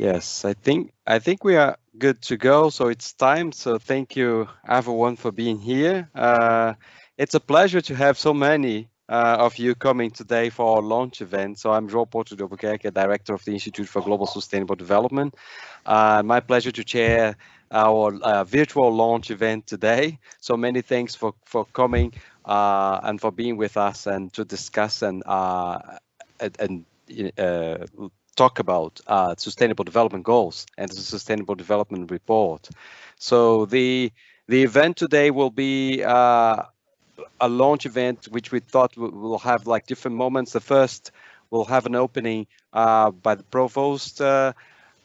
Yes, I think we are good to go. So it's time. So thank you everyone for being here. It's a pleasure to have so many of you coming today for our launch event. So I'm João Porto de Albuquerque, Director of the Institute for Global Sustainable Development. My pleasure to chair our virtual launch event today. So many thanks for coming and for being with us and to discuss and talk about sustainable development goals and the sustainable development report. So the event today will be a launch event which we thought will have like different moments. The first will have an opening by the provost,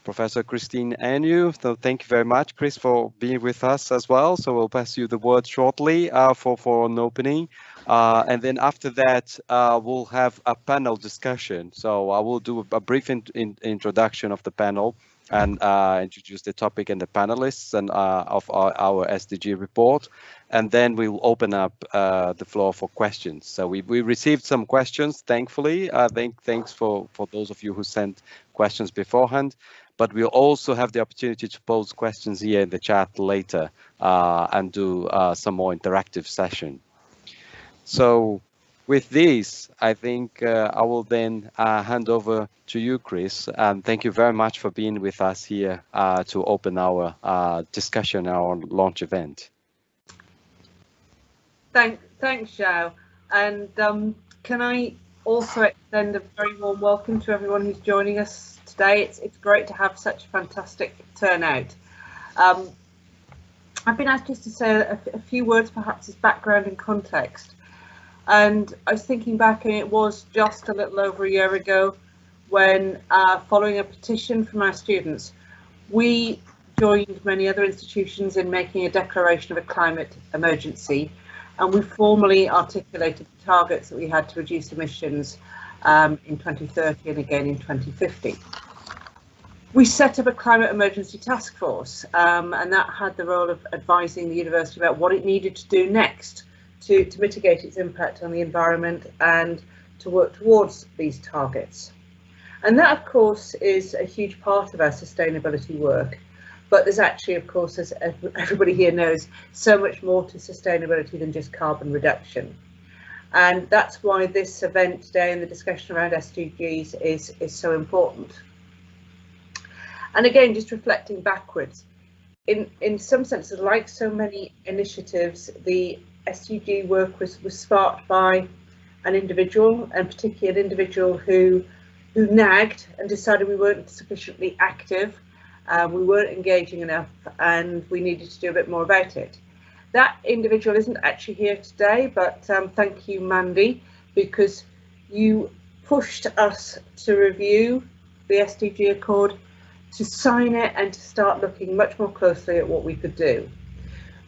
Professor Christine Anu. So thank you very much, Chris, for being with us as well. So we'll pass you the word shortly for an opening. And then after that, we'll have a panel discussion. So I will do a brief introduction of the panel and introduce the topic and the panelists and of our SDG report. And then we will open up the floor for questions. So we received some questions, thankfully. Thanks for those of you who sent questions beforehand. But we'll also have the opportunity to pose questions here in the chat later and do some more interactive session. So with this, I think I will then hand over to you, Chris, and thank you very much for being with us here to open our discussion, our launch event. Thanks, Zhao. And can I also extend a very warm welcome to everyone who's joining us today. It's great to have such a fantastic turnout. I've been asked just to say a few words perhaps as background and context. And I was thinking back, and it was just a little over a year ago when, following a petition from our students, we joined many other institutions in making a declaration of a climate emergency, and we formally articulated the targets that we had to reduce emissions in 2030 and again in 2050. We set up a climate emergency task force, and that had the role of advising the university about what it needed to do next to mitigate its impact on the environment and to work towards these targets. And that, of course, is a huge part of our sustainability work. But there's actually, of course, as everybody here knows, so much more to sustainability than just carbon reduction. And that's why this event today and the discussion around SDGs is so important. And again, just reflecting backwards, in some senses, like so many initiatives, the SDG work was sparked by an individual, and particularly an individual who nagged and decided we weren't sufficiently active, we weren't engaging enough, and we needed to do a bit more about it. That individual isn't actually here today, but thank you, Mandy, because you pushed us to review the SDG Accord, to sign it, and to start looking much more closely at what we could do.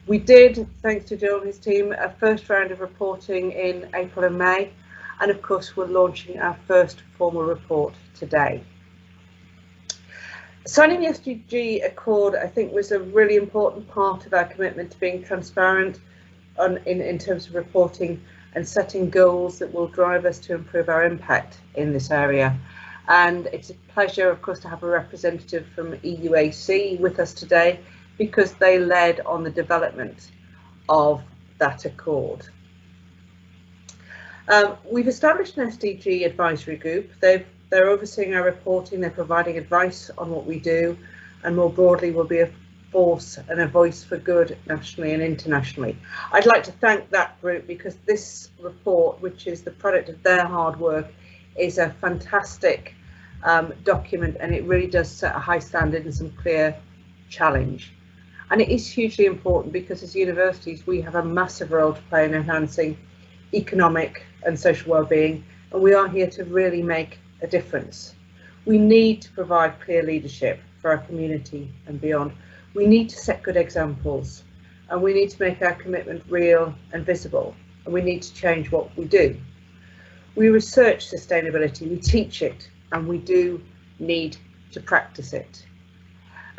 We did, thanks to Joe and his team, a first round of reporting in April and May, and of course we're launching our first formal report today. Signing the SDG Accord, I think, was a really important part of our commitment to being transparent in terms of reporting and setting goals that will drive us to improve our impact in this area. And it's a pleasure, of course, to have a representative from EUAC with us today, because they led on the development of that accord. We've established an SDG advisory group. They're overseeing our reporting, they're providing advice on what we do, and more broadly will be a force and a voice for good nationally and internationally. I'd like to thank that group, because this report, which is the product of their hard work, is a fantastic document, and it really does set a high standard and some clear challenge. And it is hugely important because as universities, we have a massive role to play in enhancing economic and social well-being, and we are here to really make a difference. We need to provide clear leadership for our community and beyond. We need to set good examples, and we need to make our commitment real and visible, and we need to change what we do. We research sustainability, we teach it, and we do need to practice it.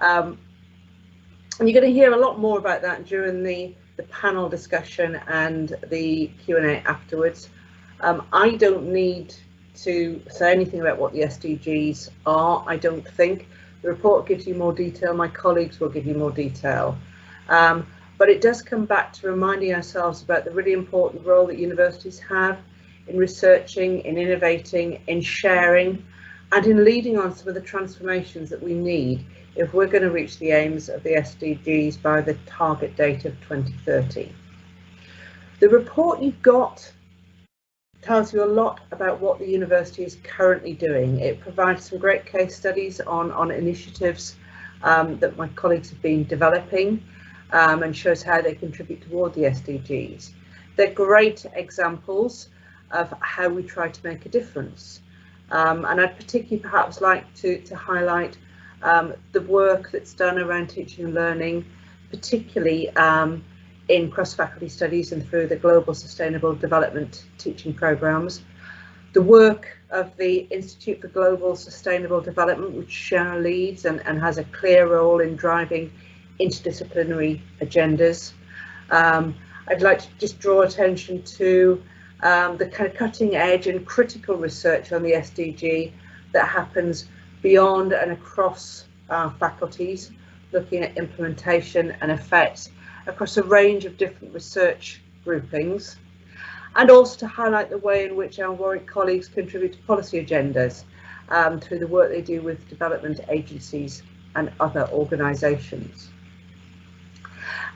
And you're going to hear a lot more about that during the panel discussion and the Q&A afterwards. I don't need to say anything about what the SDGs are, I don't think, The report gives you more detail. My colleagues will give you more detail. But it does come back to reminding ourselves about the really important role that universities have in researching, in innovating, in sharing, and in leading on some of the transformations that we need if we're going to reach the aims of the SDGs by the target date of 2030. The report you've got tells you a lot about what the university is currently doing. It provides some great case studies on initiatives that my colleagues have been developing, and shows how they contribute toward the SDGs. They're great examples of how we try to make a difference. And I'd particularly perhaps like to highlight the work that's done around teaching and learning, particularly in cross-faculty studies and through the Global Sustainable Development teaching programmes. The work of the Institute for Global Sustainable Development, which Shana leads and has a clear role in driving interdisciplinary agendas. I'd like to just draw attention to the kind of cutting edge and critical research on the SDG that happens beyond and across faculties, looking at implementation and effects across a range of different research groupings, and also to highlight the way in which our Warwick colleagues contribute to policy agendas through the work they do with development agencies and other organisations.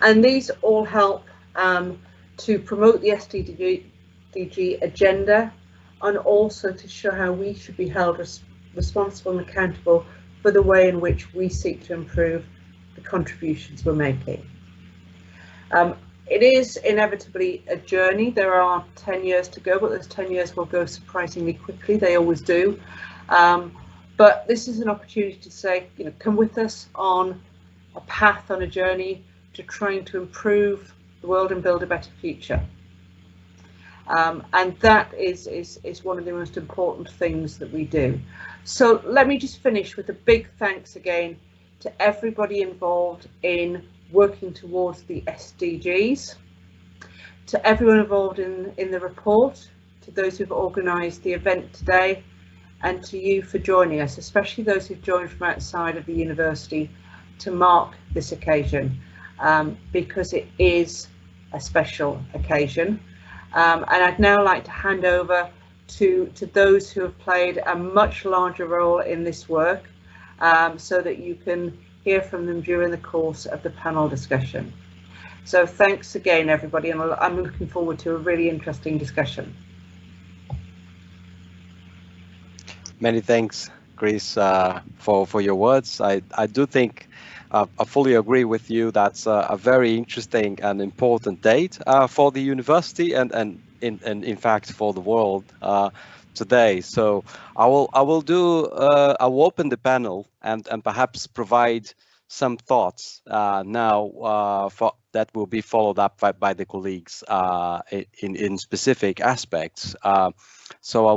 And these all help to promote the SDG agenda, and also to show how we should be held responsible and accountable for the way in which we seek to improve the contributions we're making. It is inevitably a journey. There are 10 years to go, but those 10 years will go surprisingly quickly. They always do. But this is an opportunity to say, you know, come with us on a path, on a journey to trying to improve the world and build a better future. And that is one of the most important things that we do. So let me just finish with a big thanks again to everybody involved in working towards the SDGs, to everyone involved in the report, to those who've organised the event today, and to you for joining us, especially those who've joined from outside of the university to mark this occasion, because it is a special occasion. And I'd now like to hand over to those who have played a much larger role in this work, so that you can hear from them during the course of the panel discussion. So thanks again, everybody, and I'm looking forward to a really interesting discussion. Many thanks, Chris, for your words. I do think I fully agree with you. That's a very interesting and important date for the university and in fact for the world today. So I will open the panel and perhaps provide some thoughts now for that will be followed up by the colleagues in specific aspects. So I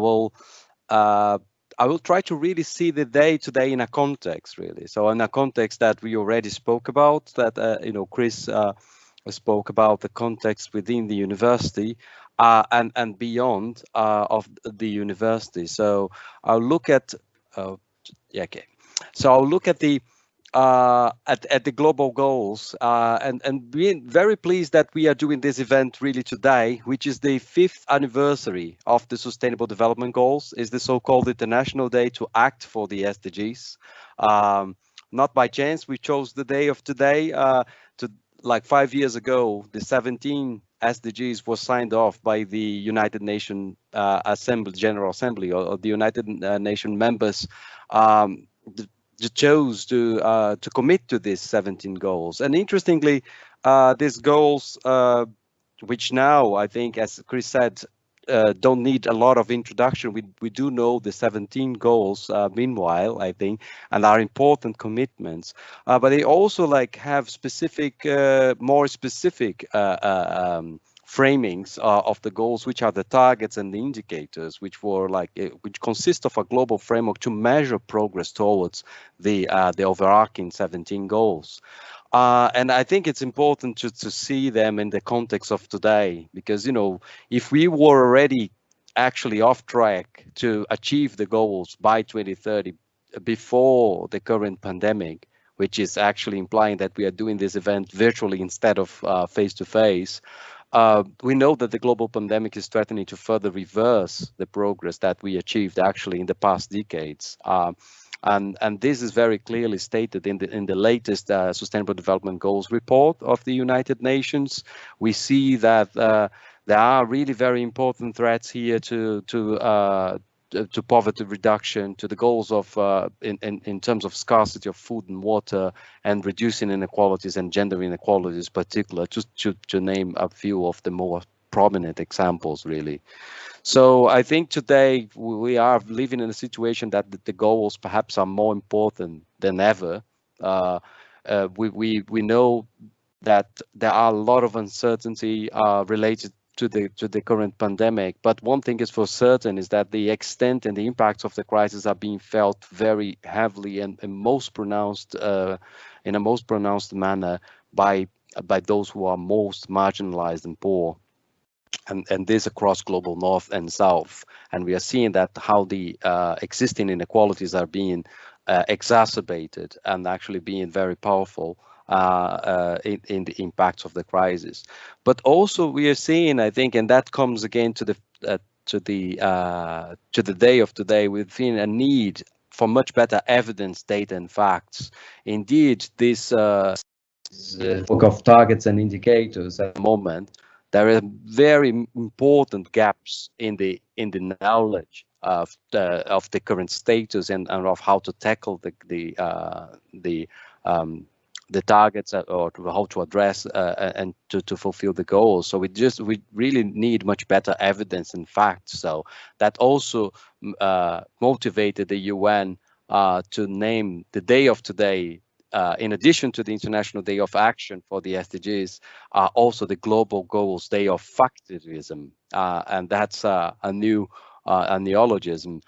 will try to really see the day today in a context, really. So in a context that we already spoke about, that you know, Chris spoke about the context within the university and beyond of the university. So I'll look at So I'll look at the global goals and being very pleased that we are doing this event really today, which is the 5th anniversary of the Sustainable Development Goals, is the so-called International Day to Act for the SDGs. Not by chance, we chose the day of today. Like 5 years ago, the 17 SDGs was signed off by the United Nations General Assembly, or the United Nations members. Chose to commit to these 17 goals. And interestingly, these goals, which now I think, as Chris said, don't need a lot of introduction. We do know the 17 goals meanwhile, I think, and are important commitments, but they also like have specific, more specific framings of the goals, which are the targets and the indicators, which were like which consist of a global framework to measure progress towards the overarching 17 goals. And I think it's important to see them in the context of today, because, you know, if we were already actually off track to achieve the goals by 2030, before the current pandemic, which is actually implying that we are doing this event virtually instead of face-to-face. We know that the global pandemic is threatening to further reverse the progress that we achieved actually in the past decades. And this is very clearly stated in the latest Sustainable Development Goals report of the United Nations. We see that there are really very important threats here to poverty reduction, to the goals of in terms of scarcity of food and water, and reducing inequalities and gender inequalities, particular, to name a few of the more prominent examples, really. So I think today we are living in a situation that the goals perhaps are more important than ever. We know that there are a lot of uncertainty related to the current pandemic, but one thing is for certain is that the extent and the impacts of the crisis are being felt very heavily and most pronounced in a most pronounced manner by those who are most marginalized and poor. And this across global north and south, and we are seeing that how the existing inequalities are being exacerbated and actually being very powerful in the impacts of the crisis. But also we are seeing, I think, and that comes again to the day of today, we've seen a need for much better evidence, data, and facts. Indeed, this book of targets and indicators at the moment, there are very important gaps in the knowledge of the current status and of how to tackle the targets or how to address and to fulfill the goals. So we really need much better evidence and facts. So that also motivated the UN to name the day of today, in addition to the International Day of Action for the SDGs, also the Global Goals Day of Factivism, and that's a new neologism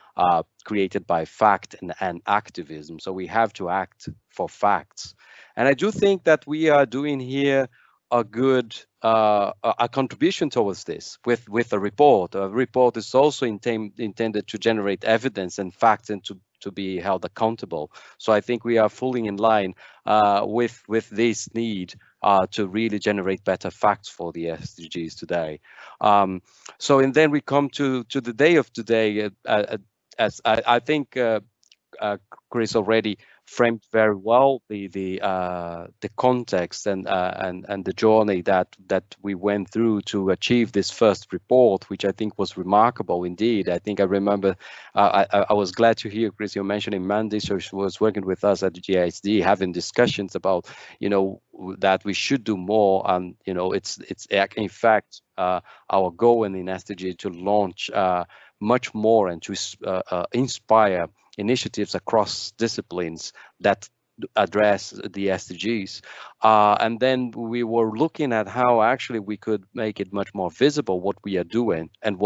created by fact and activism. So we have to act for facts, and I do think that we are doing here a good a contribution towards this with a report. A report is also intended to generate evidence and facts and to be held accountable. So I think we are fully in line with this need to really generate better facts for the SDGs today. So and then we come to the day of today, as I think Chris already framed very well the context and the journey that we went through to achieve this first report, which I think was remarkable indeed. I think I remember I was glad to hear, Chris, you mentioning Mandy, so she was working with us at the GISD, having discussions about, you know, that we should do more, and you know, it's in fact our goal in SDG to launch much more and to inspire initiatives across disciplines that address the SDGs. And then we were looking at how actually we could make it much more visible what we are doing, and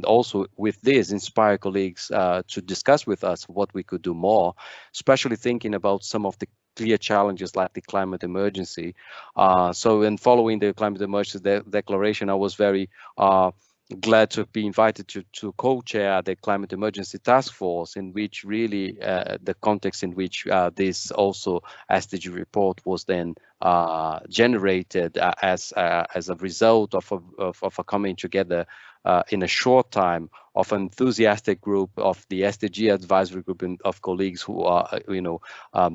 also with this inspire colleagues to discuss with us what we could do more, especially thinking about some of the clear challenges like the climate emergency. So in following the climate emergency declaration, I was very glad to be invited to co-chair the Climate Emergency Task Force, in which really the context in which this also SDG report was then generated as a result of a coming together in a short time of an enthusiastic group of the SDG advisory group of colleagues who are, you know,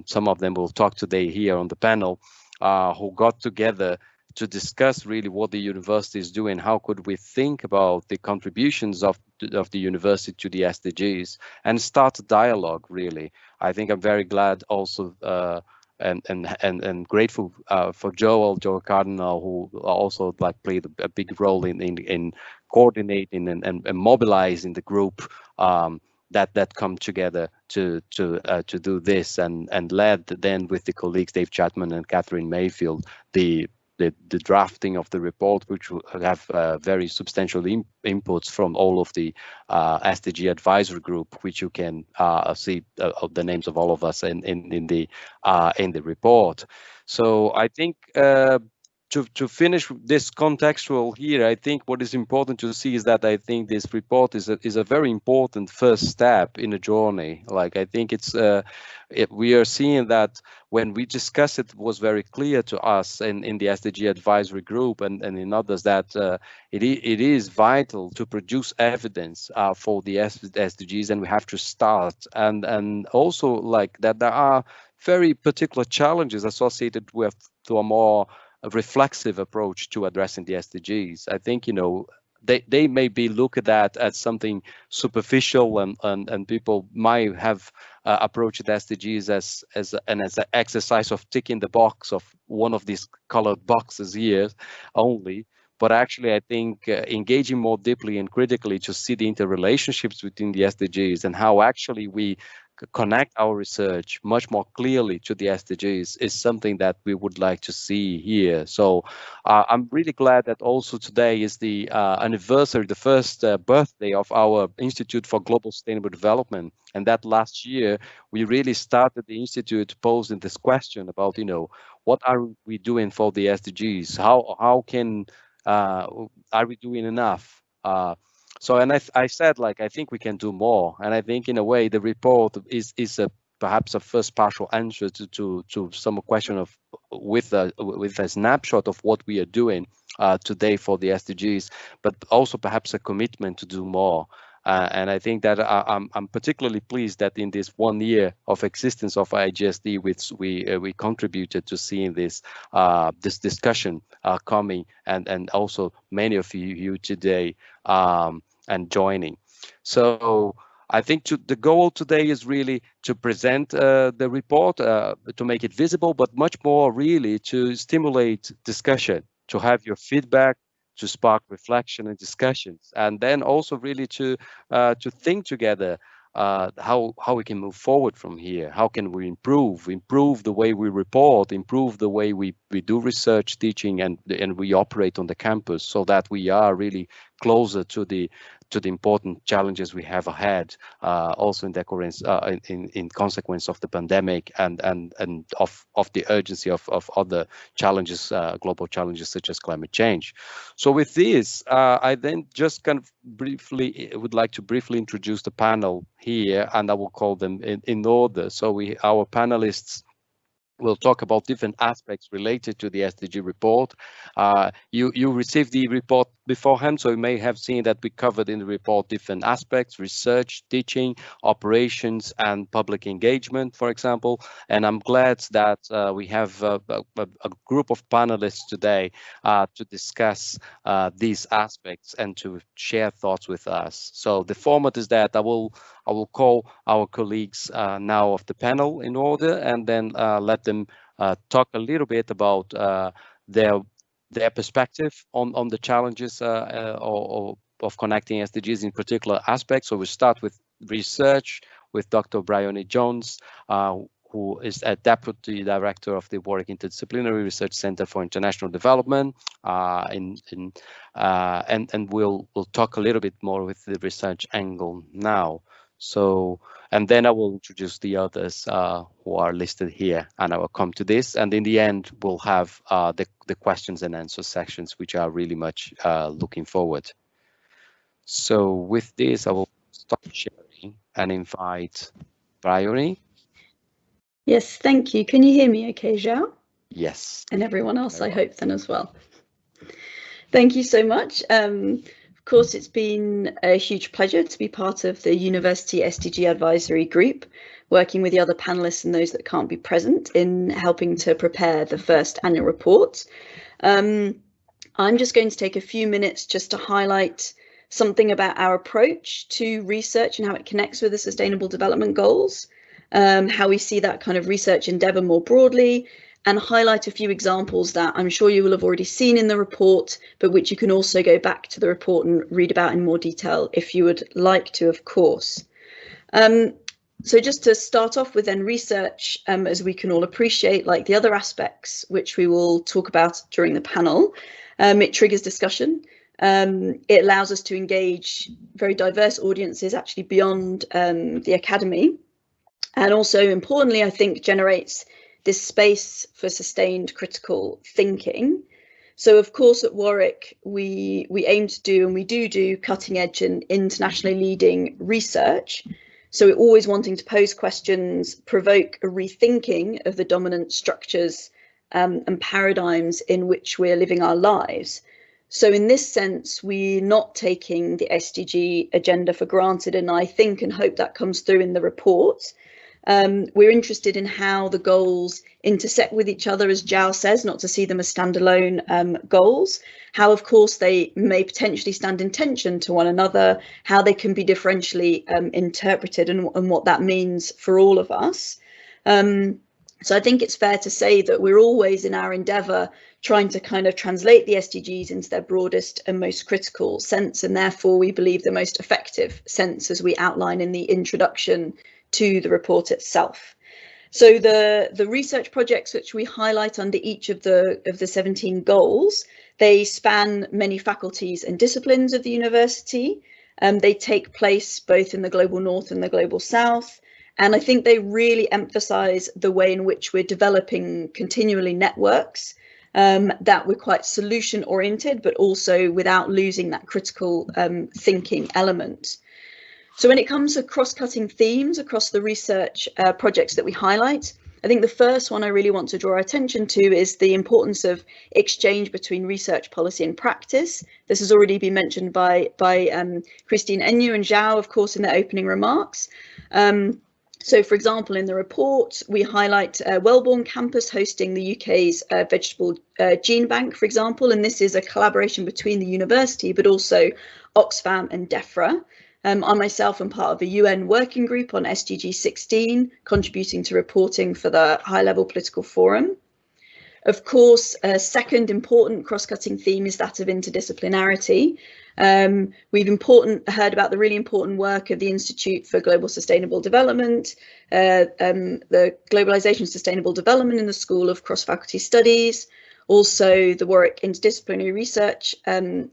some of them will talk today here on the panel, who got together to discuss really what the university is doing, how could we think about the contributions of the university to the SDGs, and start a dialogue. Really, I think I'm very glad also and grateful for Joel Cardinal, who also played a big role in coordinating and mobilizing the group that come together to do this, and led then with the colleagues Dave Chapman and Catherine Mayfield the drafting of the report, which will have very substantial inputs from all of the SDG advisory group, which you can see of the names of all of us in the report. So I think to finish this contextual here, I think what is important to see is that I think this report is a very important first step in a journey. Like, I think we are seeing that when we discuss it, was very clear to us in the SDG advisory group and in others that it is vital to produce evidence for the SDGs, and we have to start. And also, like, that there are very particular challenges associated with a more reflexive approach to addressing the SDGs. I think, they may be looked at as something superficial, and people might have approached SDGs as an exercise of ticking the box of one of these colored boxes here only. But actually, I think engaging more deeply and critically to see the interrelationships between the SDGs and how actually we connect our research much more clearly to the SDGs is something that we would like to see here. So I'm really glad that also today is the anniversary, the first birthday of our Institute for Global Sustainable Development. And that last year, we really started the Institute posing this question about, what are we doing for the SDGs? How can, are we doing enough? And I said, like, I think we can do more, and I think in a way the report is perhaps a first partial answer to some question of with a snapshot of what we are doing today for the SDGs, but also perhaps a commitment to do more. And I think that I'm particularly pleased that in this 1 year of existence of IGSD, which we contributed to seeing this discussion coming, and also many of you today and joining. So I think the goal today is really to present the report, to make it visible, but much more really to stimulate discussion, to have your feedback, to spark reflection and discussions, and then also really to think together how we can move forward from here. How can we improve the way we report, improve the way we do research, teaching, and we operate on the campus, so that we are really closer to the important challenges we have ahead, also in consequence of the pandemic and of the urgency of other challenges, global challenges such as climate change. So with this, I then just kind of would like to briefly introduce the panel here, and I will call them in order. So our panelists will talk about different aspects related to the SDG report. You received the report beforehand, so you may have seen that we covered in the report different aspects: research, teaching, operations, and public engagement, for example. And I'm glad that we have a group of panelists today to discuss these aspects and to share thoughts with us. So the format is that I will call our colleagues now of the panel in order, and then let them talk a little bit about their perspective on the challenges of connecting SDGs in particular aspects. So we start with research with Dr. Bryony Jones, who is a Deputy Director of the Warwick Interdisciplinary Research Centre for International Development, and we'll talk a little bit more with the research angle now. So, and then I will introduce the others who are listed here, and I will come to this. And in the end, we'll have the questions and answer sections, which are really much looking forward. So with this, I will stop sharing and invite Bryony. Yes, thank you. Can you hear me okay, Zhao? Yes. And everyone else, I hope then as well. Thank you so much. Of course, it's been a huge pleasure to be part of the University SDG Advisory Group, working with the other panelists and those that can't be present in helping to prepare the first annual report. I'm just going to take a few minutes just to highlight something about our approach to research and how it connects with the Sustainable Development Goals, how we see that kind of research endeavour more broadly, and highlight a few examples that I'm sure you will have already seen in the report, but which you can also go back to the report and read about in more detail if you would like to, of course. So just to start off with then research, as we can all appreciate, like the other aspects which we will talk about during the panel, it triggers discussion. It allows us to engage very diverse audiences actually beyond the academy. And also importantly, I think generates this space for sustained critical thinking. So of course at Warwick we aim to do, and we do cutting edge and internationally leading research. So we're always wanting to pose questions, provoke a rethinking of the dominant structures and paradigms in which we're living our lives. So in this sense, we're not taking the SDG agenda for granted, and I think and hope that comes through in the report. We're interested in how the goals intersect with each other, as Zhao says, not to see them as standalone goals, how of course they may potentially stand in tension to one another, how they can be differentially interpreted, and what that means for all of us. So I think it's fair to say that we're always in our endeavour trying to kind of translate the SDGs into their broadest and most critical sense, and therefore we believe the most effective sense, as we outline in the introduction to the report itself. So the research projects which we highlight under each of the 17 goals, they span many faculties and disciplines of the university. They take place both in the global north and the global south. And I think they really emphasize the way in which we're developing continually networks, that we're quite solution oriented, but also without losing that critical thinking element. So when it comes to cross-cutting themes across the research projects that we highlight, I think the first one I really want to draw our attention to is the importance of exchange between research policy and practice. This has already been mentioned by Christine Enyu and Zhao, of course, in their opening remarks. So, for example, in the report, we highlight Wellbourne campus hosting the UK's vegetable gene bank, for example, and this is a collaboration between the university, but also Oxfam and DEFRA. I myself am part of a UN working group on SDG 16, contributing to reporting for the high-level political forum. Of course, a second important cross-cutting theme is that of interdisciplinarity. We've heard about the really important work of the Institute for Global Sustainable Development, the Globalization of Sustainable Development in the School of Cross-Faculty Studies, also the Warwick Interdisciplinary Research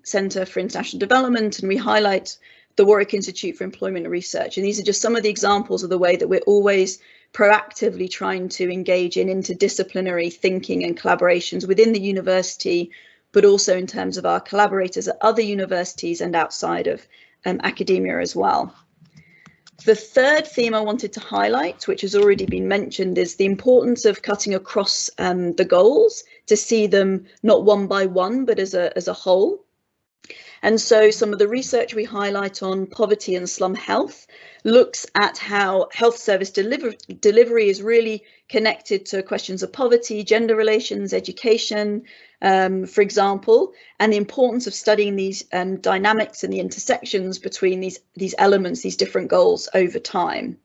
Centre for International Development, and we highlight the Warwick Institute for Employment and Research. And these are just some of the examples of the way that we're always proactively trying to engage in interdisciplinary thinking and collaborations within the university, but also in terms of our collaborators at other universities and outside of academia as well. The third theme I wanted to highlight, which has already been mentioned, is the importance of cutting across the goals to see them not one by one, but as a whole. And so some of the research we highlight on poverty and slum health looks at how health service delivery is really connected to questions of poverty, gender relations, education, for example, and the importance of studying these dynamics and the intersections between these elements, these different goals over time.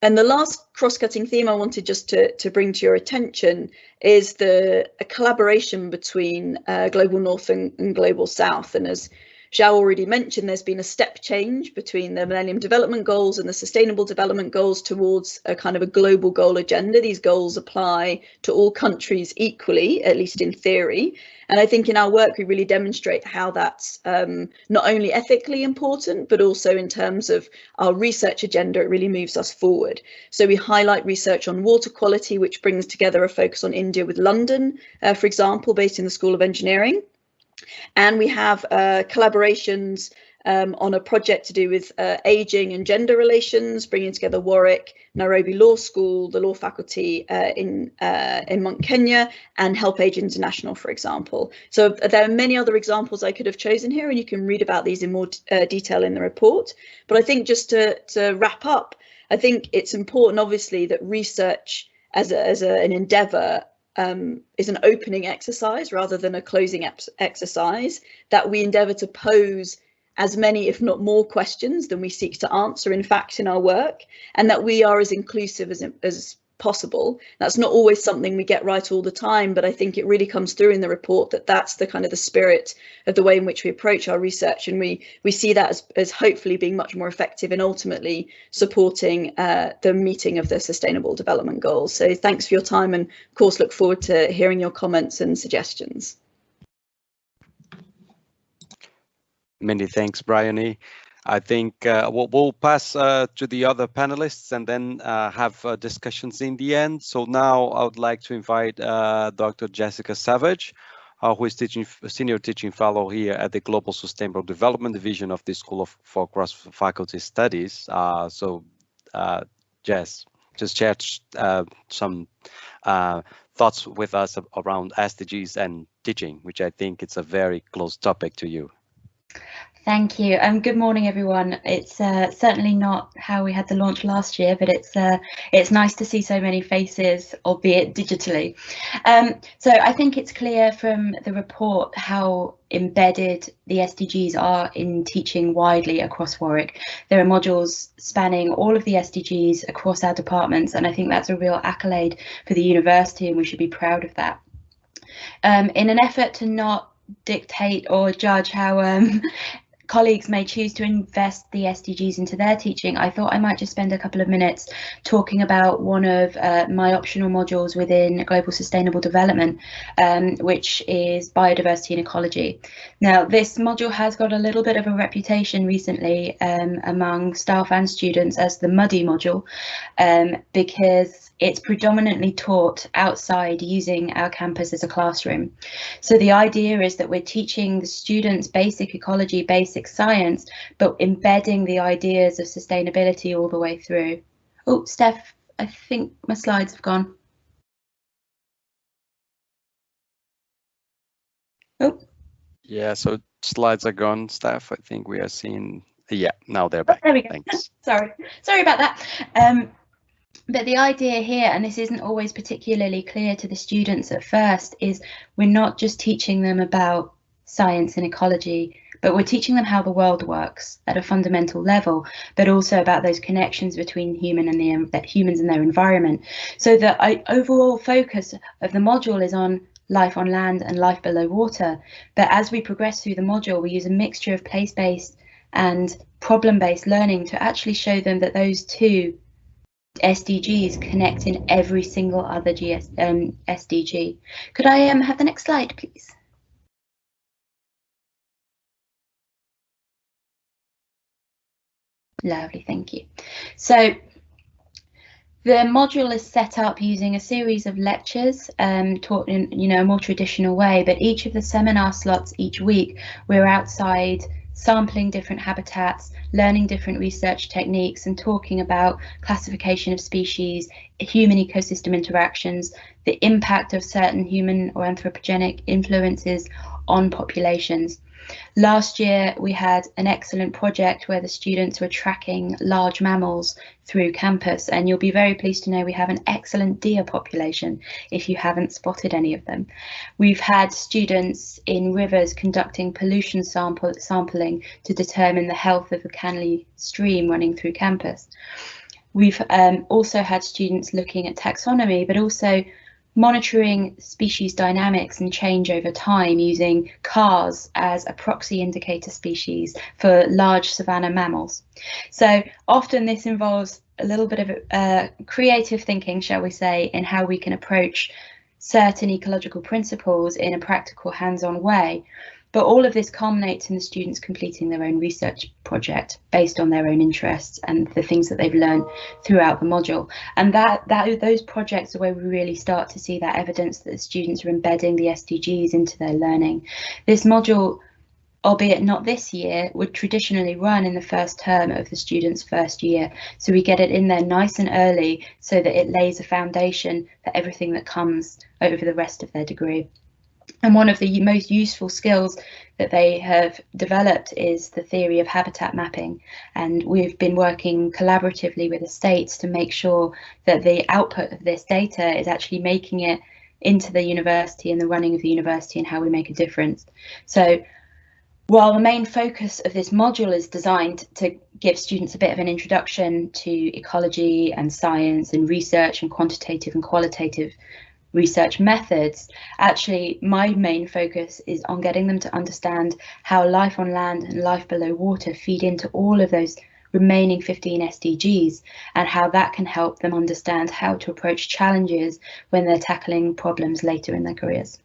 And the last cross-cutting theme I wanted just to bring to your attention is a collaboration between Global North and Global South. And as Zhao already mentioned, there's been a step change between the Millennium Development Goals and the Sustainable Development Goals towards a kind of a global goal agenda. These goals apply to all countries equally, at least in theory. And I think in our work, we really demonstrate how that's not only ethically important, but also in terms of our research agenda, it really moves us forward. So we highlight research on water quality, which brings together a focus on India with London, for example, based in the School of Engineering. And we have collaborations on a project to do with ageing and gender relations, bringing together Warwick, Nairobi Law School, the law faculty in Mount Kenya, and Help Age International, for example. So there are many other examples I could have chosen here, and you can read about these in more detail in the report. But I think just to wrap up, I think it's important, obviously, that research as an endeavour is an opening exercise rather than a closing exercise, that we endeavour to pose as many, if not more, questions than we seek to answer, in fact, in our work, and that we are as inclusive as possible. That's not always something we get right all the time, but I think it really comes through in the report that that's the kind of the spirit of the way in which we approach our research, and we see that as hopefully being much more effective in ultimately supporting the meeting of the Sustainable Development Goals. So thanks for your time, and of course look forward to hearing your comments and suggestions. Many thanks, Bryony. I think we'll pass to the other panelists and then have discussions in the end. So now I would like to invite Dr. Jessica Savage, who is senior teaching fellow here at the Global Sustainable Development Division of the School for Cross-Faculty Studies. Jess, just shared some thoughts with us around SDGs and teaching, which I think it's a very close topic to you. Thank you. Good morning, everyone. It's certainly not how we had the launch last year, but it's nice to see so many faces, albeit digitally. So I think it's clear from the report how embedded the SDGs are in teaching widely across Warwick. There are modules spanning all of the SDGs across our departments, and I think that's a real accolade for the university, and we should be proud of that. In an effort to not dictate or judge how colleagues may choose to invest the SDGs into their teaching, I thought I might just spend a couple of minutes talking about one of my optional modules within Global Sustainable Development, which is biodiversity and ecology. Now, this module has got a little bit of a reputation recently among staff and students as the muddy module, because it's predominantly taught outside using our campus as a classroom. So the idea is that we're teaching the students basic ecology, basic science, but embedding the ideas of sustainability all the way through. Oh, Steph, I think my slides have gone. Oh. Yeah, so slides are gone, Steph. I think we are seeing, yeah, now they're back. Oh, there we go. Thanks. Sorry about that. But the idea here, and this isn't always particularly clear to the students at first, is we're not just teaching them about science and ecology, but we're teaching them how the world works at a fundamental level, but also about those connections between humans and their environment. So the overall focus of the module is on life on land and life below water. But as we progress through the module, we use a mixture of place-based and problem-based learning to actually show them that those two SDGs connect in every single other SDG. Could I have the next slide, please? Lovely, thank you. So the module is set up using a series of lectures taught in a more traditional way, but each of the seminar slots each week, we're outside sampling different habitats, learning different research techniques, and talking about classification of species, human ecosystem interactions, the impact of certain human or anthropogenic influences on populations. Last year, we had an excellent project where the students were tracking large mammals through campus, and you'll be very pleased to know we have an excellent deer population if you haven't spotted any of them. We've had students in rivers conducting pollution sampling to determine the health of the Canley stream running through campus. We've also had students looking at taxonomy, but also monitoring species dynamics and change over time using cars as a proxy indicator species for large savanna mammals. So often this involves a little bit of creative thinking, shall we say, in how we can approach certain ecological principles in a practical, hands-on way. But all of this culminates in the students completing their own research project based on their own interests and the things that they've learned throughout the module. And those projects are where we really start to see that evidence that the students are embedding the SDGs into their learning. This module, albeit not this year, would traditionally run in the first term of the students' first year. So we get it in there nice and early so that it lays a foundation for everything that comes over the rest of their degree. And one of the most useful skills that they have developed is the theory of habitat mapping. And we've been working collaboratively with the states to make sure that the output of this data is actually making it into the university and the running of the university and how we make a difference. So while the main focus of this module is designed to give students a bit of an introduction to ecology and science and research and quantitative and qualitative research methods, actually my main focus is on getting them to understand how life on land and life below water feed into all of those remaining 15 SDGs and how that can help them understand how to approach challenges when they're tackling problems later in their careers.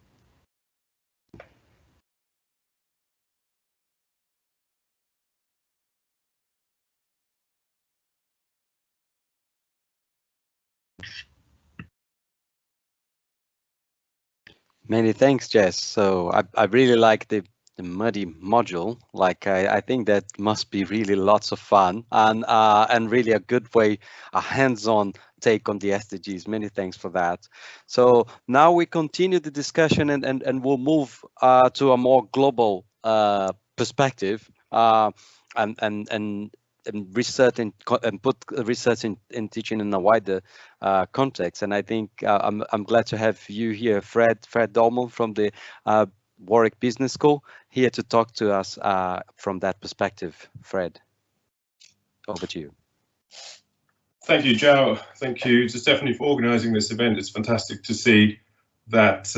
Many thanks, Jess. So I really like the muddy module. Like I think that must be really lots of fun and really a good way, a hands-on take on the SDGs. Many thanks for that. So now we continue the discussion and we'll move to a more global perspective and research and put research in teaching in a wider context. And I think I'm glad to have you here, Fred Dolman from the Warwick Business School, here to talk to us from that perspective. Fred, over to you. Thank you, Joe. Thank you to Stephanie for organising this event. It's fantastic to see that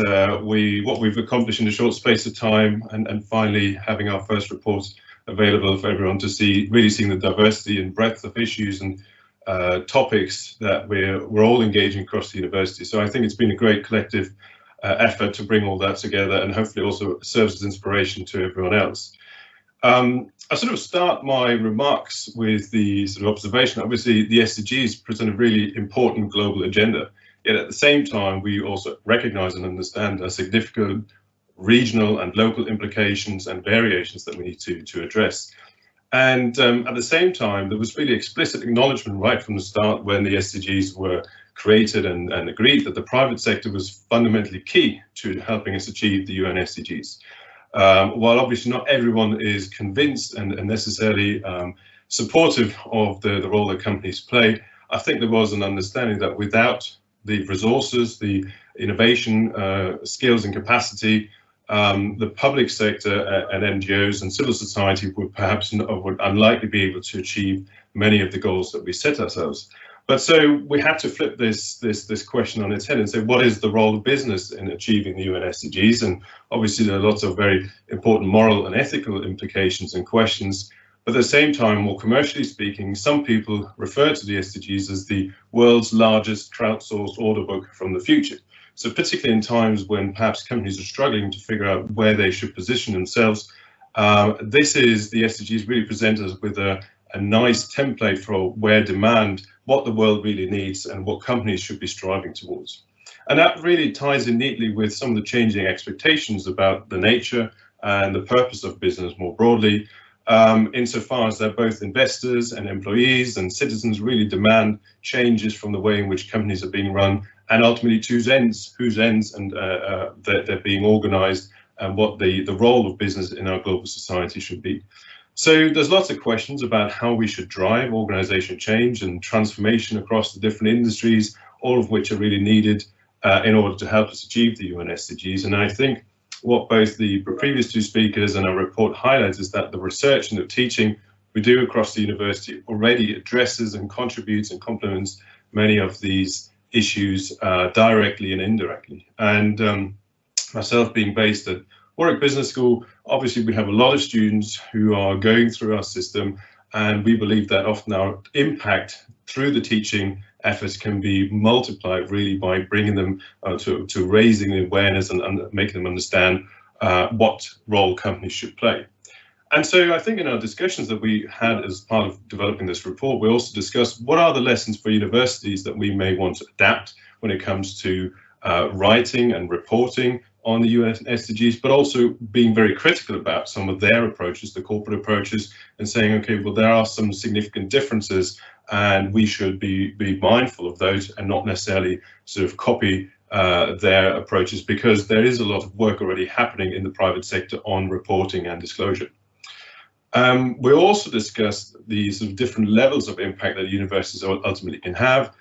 what we've accomplished in a short space of time, and finally having our first report available for everyone to see, really seeing the diversity and breadth of issues and topics that we're all engaging across the university. So I think it's been a great collective effort to bring all that together, and hopefully also serves as inspiration to everyone else. I sort of start my remarks with the sort of observation. Obviously, the SDGs present a really important global agenda, yet at the same time, we also recognise and understand a significant regional and local implications and variations that we need to address. And at the same time, there was really explicit acknowledgement right from the start when the SDGs were created and agreed that the private sector was fundamentally key to helping us achieve the UN SDGs. While obviously not everyone is convinced and necessarily supportive of the role that companies play, I think there was an understanding that without the resources, the innovation, skills and capacity, the public sector and NGOs and civil society would unlikely be able to achieve many of the goals that we set ourselves. But so we had to flip this question on its head and say, what is the role of business in achieving the UN SDGs? And obviously there are lots of very important moral and ethical implications and questions. But at the same time, more commercially speaking, some people refer to the SDGs as the world's largest crowdsourced order book from the future. So particularly in times when perhaps companies are struggling to figure out where they should position themselves, this is the SDGs really present us with a nice template for where demand, what the world really needs and what companies should be striving towards. And that really ties in neatly with some of the changing expectations about the nature and the purpose of business more broadly, insofar as that both investors and employees and citizens really demand changes from the way in which companies are being run, and ultimately to whose ends and they're being organized, and what the role of business in our global society should be. So there's lots of questions about how we should drive organizational change and transformation across the different industries, all of which are really needed in order to help us achieve the UN SDGs. And I think what both the previous two speakers and our report highlights is that the research and the teaching we do across the university already addresses and contributes and complements many of these issues directly and indirectly. And myself being based at Warwick Business School, obviously we have a lot of students who are going through our system, and we believe that often our impact through the teaching efforts can be multiplied really by bringing them to raising the awareness and making them understand what role companies should play. And so I think in our discussions that we had as part of developing this report, we also discussed what are the lessons for universities that we may want to adapt when it comes to writing and reporting on the UN SDGs, but also being very critical about some of their approaches, the corporate approaches, and saying, okay, well, there are some significant differences and we should be mindful of those and not necessarily sort of copy their approaches, because there is a lot of work already happening in the private sector on reporting and disclosure. We also discussed the sort of different levels of impact that universities ultimately can have.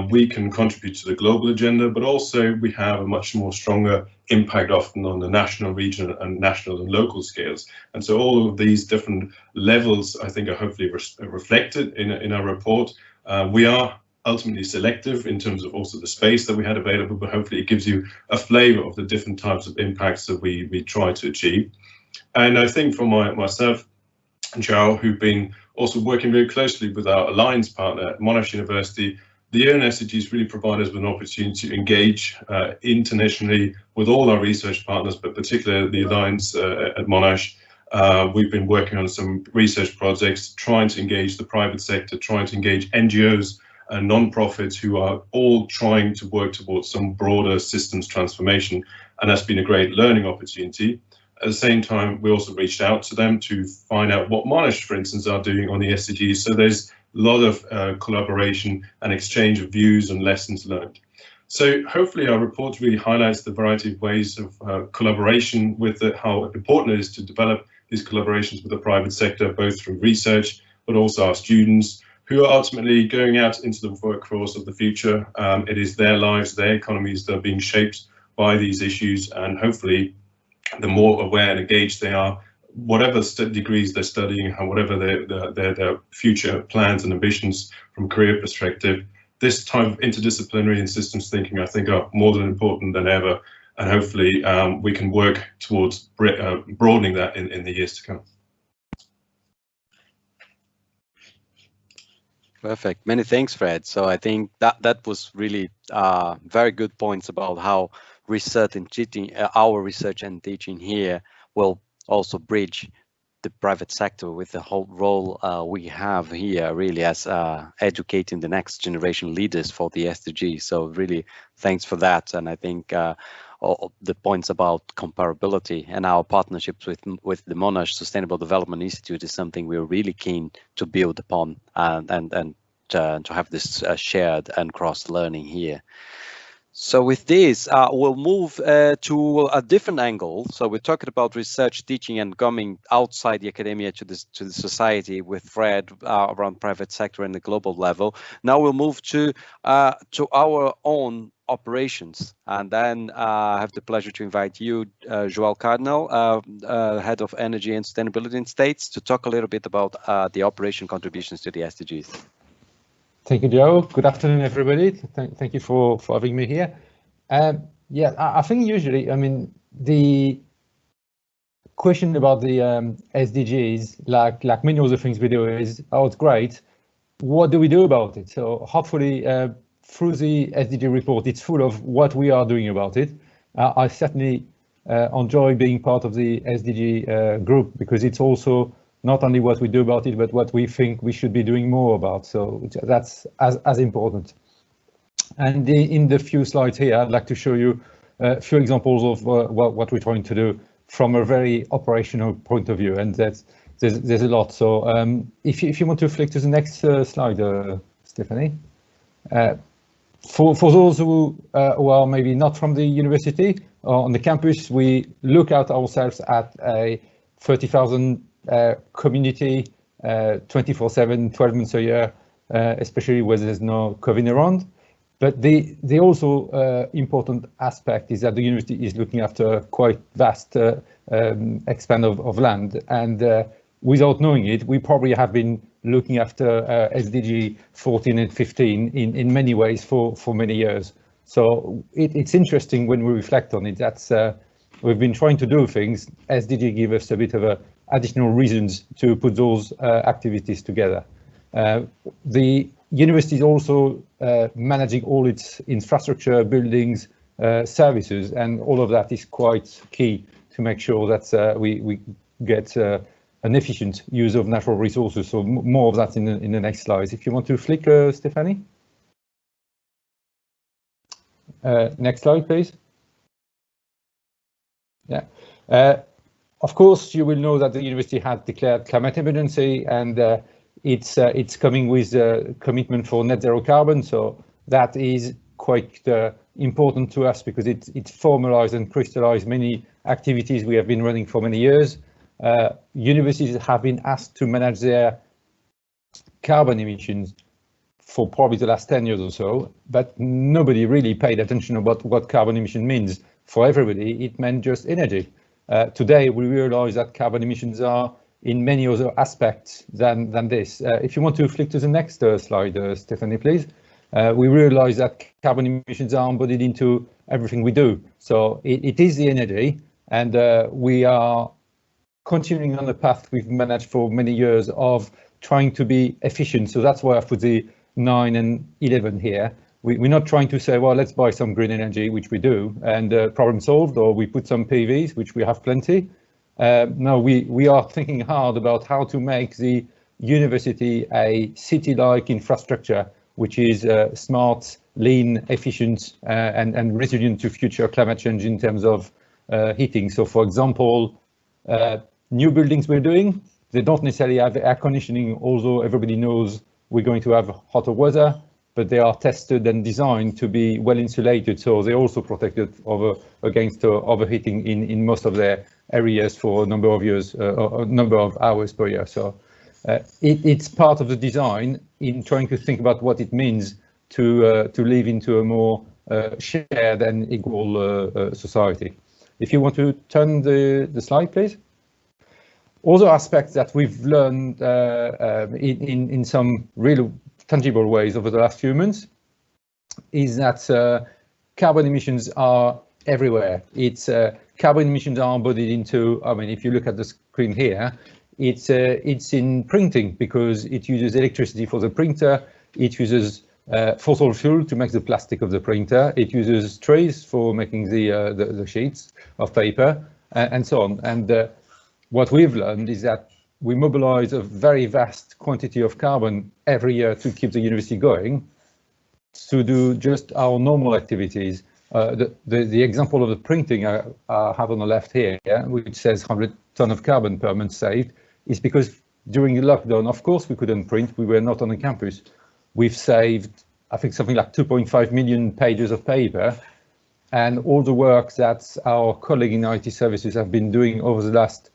We can contribute to the global agenda, but also we have a much more stronger impact often on the national, regional and national and local scales. And so all of these different levels, I think, are hopefully reflected in our report. We are ultimately selective in terms of also the space that we had available, but hopefully it gives you a flavor of the different types of impacts that we try to achieve. And I think for myself and Joe, who've been also working very closely with our alliance partner at Monash University, the UN SDGs really provide us with an opportunity to engage internationally with all our research partners, but particularly the alliance at Monash. We've been working on some research projects, trying to engage the private sector, trying to engage NGOs and non-profits who are all trying to work towards some broader systems transformation. and that's been a great learning opportunity. At the same time, we also reached out to them to find out what Monash, for instance, are doing on the SDGs. So there's a lot of collaboration and exchange of views and lessons learned. So hopefully our report really highlights the variety of ways of collaboration with how important it is to develop these collaborations with the private sector, both through research, but also our students who are ultimately going out into the workforce of the future. It is their lives, their economies that are being shaped by these issues, and hopefully the more aware and engaged they are, whatever degrees they're studying and whatever their future plans and ambitions from a career perspective, this type of interdisciplinary and systems thinking, I think, are more than important than ever. And hopefully we can work towards broadening that in the years to come. Perfect. Many thanks, Fred. So I think that was really very good points about how research and teaching, our research and teaching here will also bridge the private sector with the whole role we have here really as educating the next generation leaders for the SDG. So really thanks for that. And I think all the points about comparability and our partnerships with the Monash Sustainable Development Institute is something we're really keen to build upon and to have this shared and cross learning here. So with this, we'll move to a different angle. So we're talking about research, teaching, and coming outside the academia to the society with Fred around private sector and the global level. Now we'll move to our own operations, and then I have the pleasure to invite you, João Cardinal, Head of Energy and Sustainability in States, to talk a little bit about the operation contributions to the SDGs. Thank you, Joe. Good afternoon, everybody. Thank you for having me here. Yeah, I think usually, I mean, the question about the SDGs, like many other things we do, is, oh, it's great. What do we do about it? So hopefully through the SDG report, it's full of what we are doing about it. I certainly enjoy being part of the SDG group, because it's also not only what we do about it, but what we think we should be doing more about. So that's as important. And in the few slides here, I'd like to show you a few examples of what we're trying to do from a very operational point of view. And there's a lot. So if you want to flick to the next slide, Stephanie. For those who are maybe not from the university or on the campus, we look at ourselves at a 30,000 community 24/7, 12 months a year, especially where there's no COVID around. But the also important aspect is that the university is looking after quite vast expanse of land, and without knowing it, we probably have been looking after SDG 14 and 15 in many ways for many years. So it's interesting when we reflect on it. That's we've been trying to do things. SDG give us a bit of additional reasons to put those activities together. The university is also managing all its infrastructure, buildings, services, and all of that is quite key to make sure that we get an efficient use of natural resources. So more of that in the next slides. If you want to flick, Stephanie. Next slide, please. Yeah. Of course, you will know that the university has declared climate emergency, and it's coming with a commitment for net zero carbon. So that is quite important to us, because it formalized and crystallized many activities we have been running for many years. Universities have been asked to manage their carbon emissions for probably the last 10 years or so, but nobody really paid attention about what carbon emission means. For everybody, it meant just energy. Today, we realize that carbon emissions are in many other aspects than this. If you want to flick to the next slide, Stephanie, please. We realize that carbon emissions are embodied into everything we do. So it is the energy, and we are continuing on the path we've managed for many years of trying to be efficient. So that's why I put the 9 and 11 here. We're not trying to say, well, let's buy some green energy, which we do, and problem solved, or we put some PVs, which we have plenty. No, we are thinking hard about how to make the university a city-like infrastructure which is smart, lean, efficient, and resilient to future climate change in terms of heating. So, for example, new buildings we're doing, they don't necessarily have air conditioning, although everybody knows we're going to have hotter weather, but they are tested and designed to be well insulated, so they're also protected against overheating in most of their areas for a number of years, a number of hours per year. So it's part of the design in trying to think about what it means to live into a more shared and equal society. If you want to turn the slide, please. Other aspects that we've learned in some real tangible ways over the last few months is that carbon emissions are everywhere. Carbon emissions are embodied into, I mean, if you look at the screen here, it's in printing because it uses electricity for the printer, it uses fossil fuel to make the plastic of the printer, it uses trees for making the sheets of paper, and so on. And what we've learned is that we mobilize a very vast quantity of carbon every year to keep the university going, to do just our normal activities. The example of the printing I have on the left here, which says 100 tons of carbon per month saved, is because during the lockdown, of course, we couldn't print, we were not on the campus. We've saved, I think, something like 2.5 million pages of paper, and all the work that our colleague in IT services have been doing over the last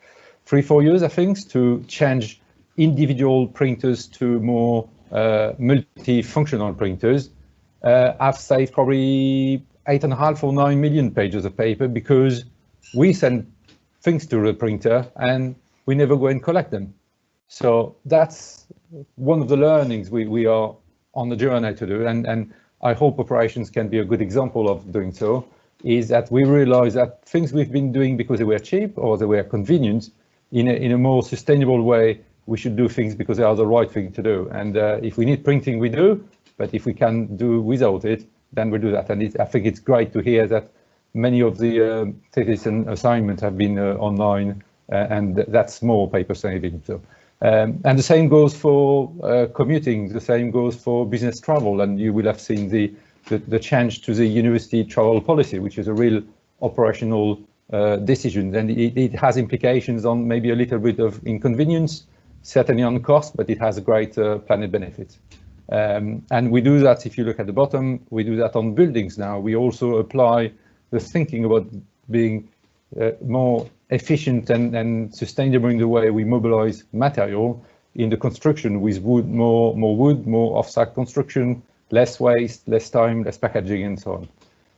3-4 years, I think, to change individual printers to more multifunctional printers. I've saved probably 8.5 or 9 million pages of paper because we send things to the printer and we never go and collect them. So that's one of the learnings we are on the journey to do, and I hope operations can be a good example of doing so, is that we realize that things we've been doing because they were cheap or they were convenient, in a more sustainable way, we should do things because they are the right thing to do. And if we need printing, we do, but if we can do without it, then we do that. And I think it's great to hear that many of the thesis and assignments have been online, and that's more paper saving. So, and the same goes for commuting, the same goes for business travel, and you will have seen the change to the university travel policy, which is a real operational decision, and it has implications on maybe a little bit of inconvenience, certainly on cost, but it has a great planet benefit. And we do that, if you look at the bottom, we do that on buildings now. We also apply the thinking about being more efficient and sustainable in the way we mobilize material in the construction with wood, more wood, more off-site construction, less waste, less time, less packaging, and so on.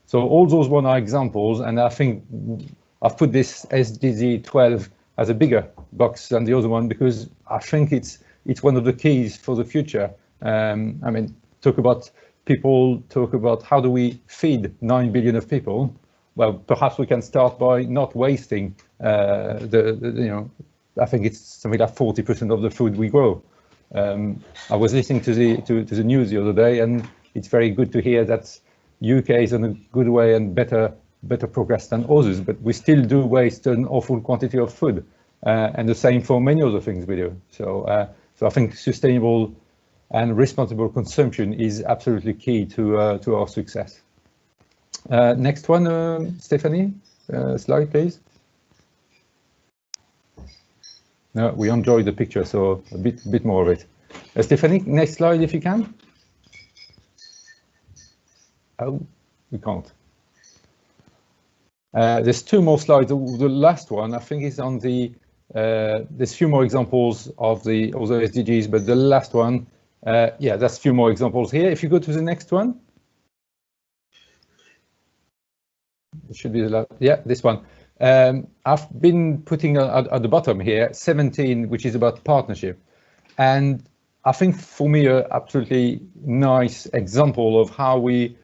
So all those one are examples, and I think I've put this SDG 12 as a bigger box than the other one because I think it's one of the keys for the future. I mean, talk about people, talk about how do we feed 9 billion of people. Well, perhaps we can start by not wasting I think it's something like 40% of the food we grow. I was listening to the news the other day, and it's very good to hear that UK is in a good way and better progress than others, but we still do waste an awful quantity of food, and the same for many other things we do. So I think sustainable and responsible consumption is absolutely key to our success. Next one, Stephanie, slide please. No, we enjoy the picture, so a bit more of it. Stephanie, next slide if you can. Oh, we can't. There's 2 more slides. The last one, I think, is on the. There's a few more examples of the other SDGs, but the last one, yeah, that's a few more examples here. If you go to the next one, it should be the last. Yeah, this one. I've been putting at the bottom here 17, which is about partnership, and I think for me a absolutely nice example of how we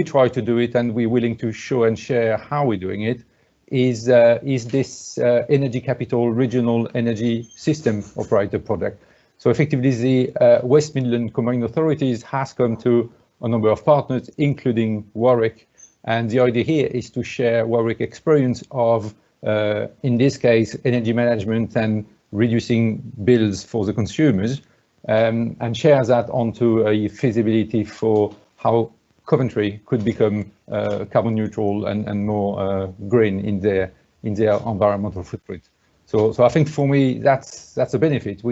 try to do it, and we're willing to show and share how we're doing it, is this Energy Capital Regional Energy System Operator project. So effectively, the West Midlands Combined Authorities has come to a number of partners, including Warwick, and the idea here is to share Warwick experience of, in this case, energy management and reducing bills for the consumers and share that onto a feasibility for how Coventry could become carbon neutral and more green in their environmental footprint. So I think for me that's a benefit.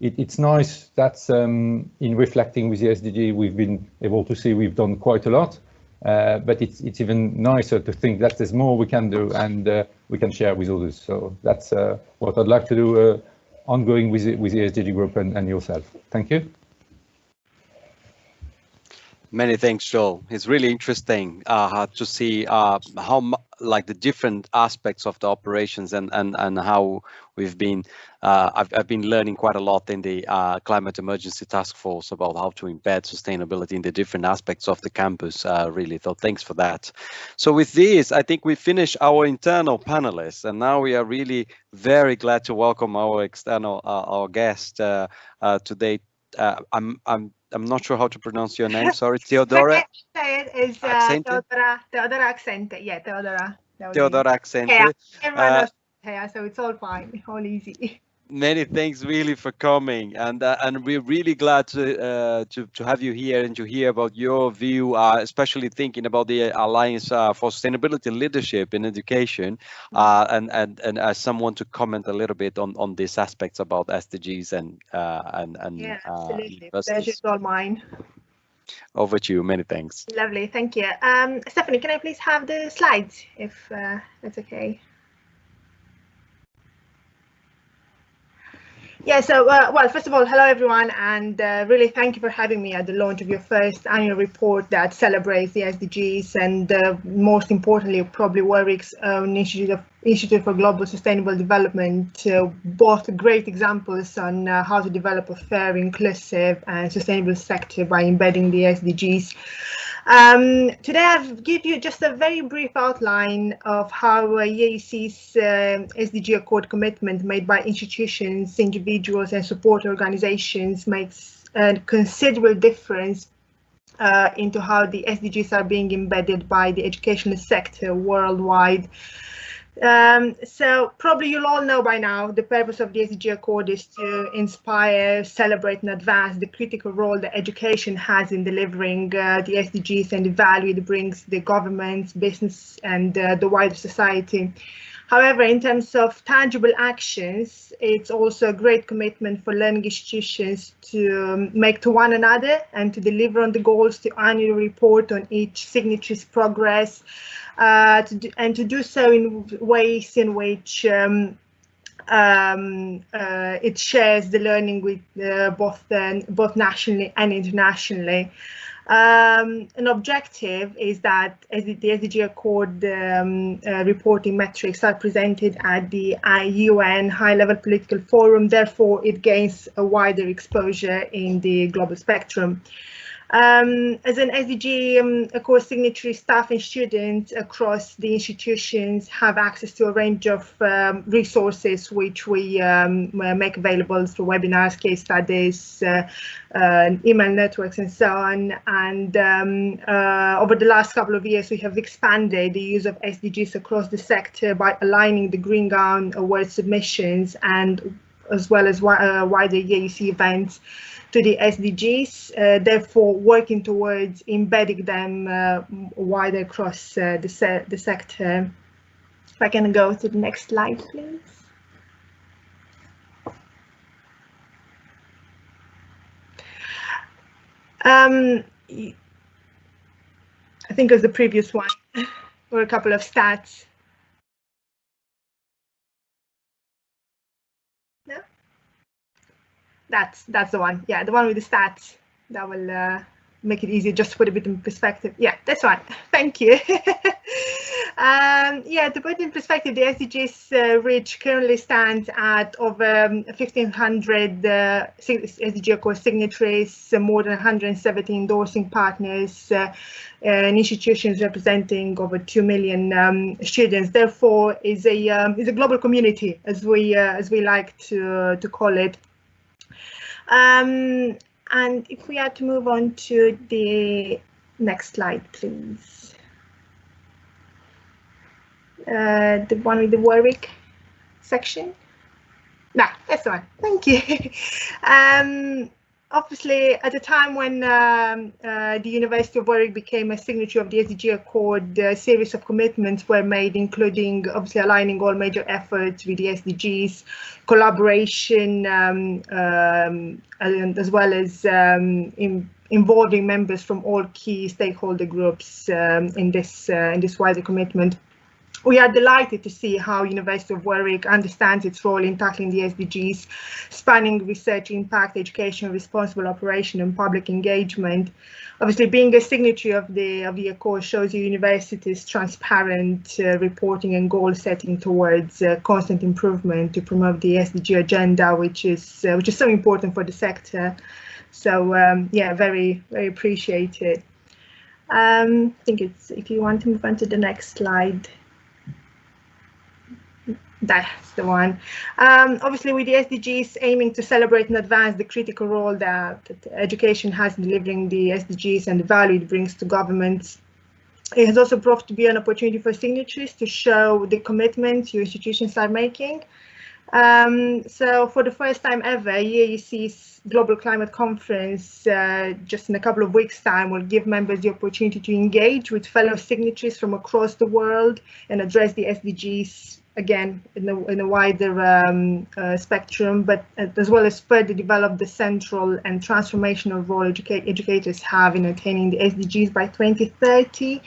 It's nice that in reflecting with the SDG we've been able to see we've done quite a lot, but it's even nicer to think that there's more we can do and we can share with others. So that's what I'd like to do ongoing with the SDG group and yourself. Thank you. Many thanks, Joel. It's really interesting to see how like the different aspects of the operations and how we've been. I've been learning quite a lot in the Climate Emergency Task Force about how to embed sustainability in the different aspects of the campus. Really, so thanks for that. So with this, I think we finish our internal panelists, and now we are really very glad to welcome our external our guest today. I'm not sure how to pronounce your name. Sorry, Theodora. Say it is Theodora Accente. Yeah, Theodora. Theodora Accente. Yeah, so it's all fine, all easy. Many thanks really for coming, and we're really glad to have you here and to hear about your view, especially thinking about the Alliance for Sustainability Leadership in Education, and as someone to comment a little bit on these aspects about SDGs and yeah, absolutely. Pleasure's all mine. Over to you. Many thanks. Lovely, thank you. Stephanie, can I please have the slides, if that's okay? Yeah, so, well, first of all, hello, everyone, and really thank you for having me at the launch of your first annual report that celebrates the SDGs and, most importantly, probably Warwick's own Institute for Global Sustainable Development, both great examples on how to develop a fair, inclusive and sustainable sector by embedding the SDGs. Today I've give you just a very brief outline of how EAC's SDG Accord commitment made by institutions, individuals and support organizations makes a considerable difference into how the SDGs are being embedded by the educational sector worldwide. So probably you'll all know by now the purpose of the SDG Accord is to inspire, celebrate and advance the critical role that education has in delivering the SDGs and the value it brings the governments, business and the wider society. However, in terms of tangible actions, it's also a great commitment for learning institutions to make to one another and to deliver on the goals to annually report on each signatory's progress, and to do so in ways in which it shares the learning with both nationally and internationally. An objective is that the SDG Accord reporting metrics are presented at the UN high-level political forum, therefore it gains a wider exposure in the global spectrum. As an SDG Accord signatory, staff and students across the institutions have access to a range of resources which we make available through webinars, case studies, email networks and so on. And over the last couple of years, we have expanded the use of SDGs across the sector by aligning the Green Gown Award submissions and as well as wider EAC events to the SDGs, therefore working towards embedding them wider across the sector. If I can go to the next slide, please. I think it was the previous one, or a couple of stats. No? That's the one. Yeah, the one with the stats. That will make it easier just to put a bit in perspective. Yeah, that's one. Thank you. Yeah, to put in perspective, the SDGs reach currently stands at over 1,500 SDG Accord signatories, more than 170 endorsing partners, and institutions representing over 2 million students. Therefore, is a global community, as we like to call it. And if we had to move on to the next slide, please. The one with the Warwick section. No, that's the one. Thank you. obviously, at the time when the University of Warwick became a signatory of the SDG Accord, a series of commitments were made, including obviously aligning all major efforts with the SDGs, collaboration, and as well as involving members from all key stakeholder groups in this wider commitment. We are delighted to see how University of Warwick understands its role in tackling the SDGs, spanning research, impact, education, responsible operation, and public engagement. Obviously, being a signatory of the Accord shows the university's transparent reporting and goal setting towards constant improvement to promote the SDG agenda, which is so important for the sector. So yeah, very, very appreciated. I think it's, if you want to move on to the next slide. That's the one. Obviously, with the SDGs aiming to celebrate and advance the critical role that education has in delivering the SDGs and the value it brings to governments, it has also proved to be an opportunity for signatories to show the commitment your institutions are making. So for the first time ever, EAUC's Global Climate Conference, just in a couple of weeks' time, will give members the opportunity to engage with fellow signatories from across the world and address the SDGs, again, in a wider spectrum, but as well as further develop the central and transformational role educators have in attaining the SDGs by 2030,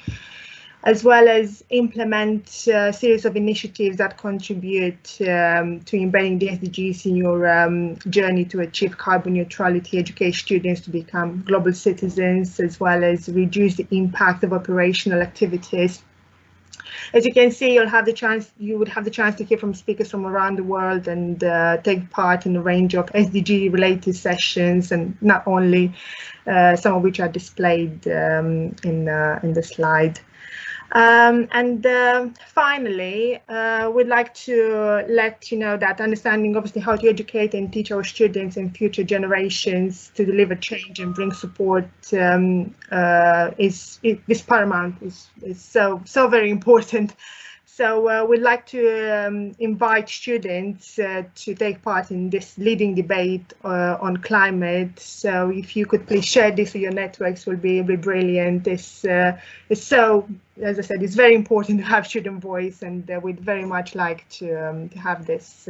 as well as implement a series of initiatives that contribute to embedding the SDGs in your journey to achieve carbon neutrality, educate students to become global citizens, as well as reduce the impact of operational activities. As you can see, you would have the chance to hear from speakers from around the world and take part in a range of SDG related sessions, and not only, some of which are displayed in the slide. Finally, we'd like to let you know that understanding obviously how to educate and teach our students and future generations to deliver change and bring support is paramount, is so very important. So we'd like to invite students to take part in this leading debate on climate. So if you could please share this with your networks, will be brilliant. It's so, as I said, it's very important to have student voice, and we'd very much like to have this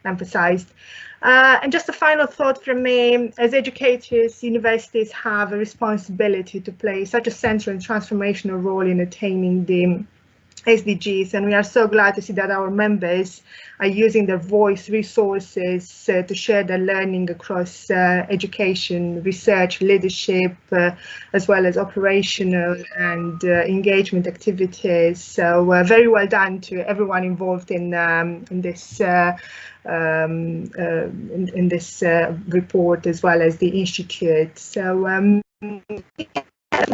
emphasized. And just a final thought from me: as educators, universities have a responsibility to play such a central and transformational role in attaining the SDGs, and we are so glad to see that our members are using their voice resources to share their learning across education, research, leadership, as well as operational and engagement activities. So very well done to everyone involved in this report, as well as the institute. So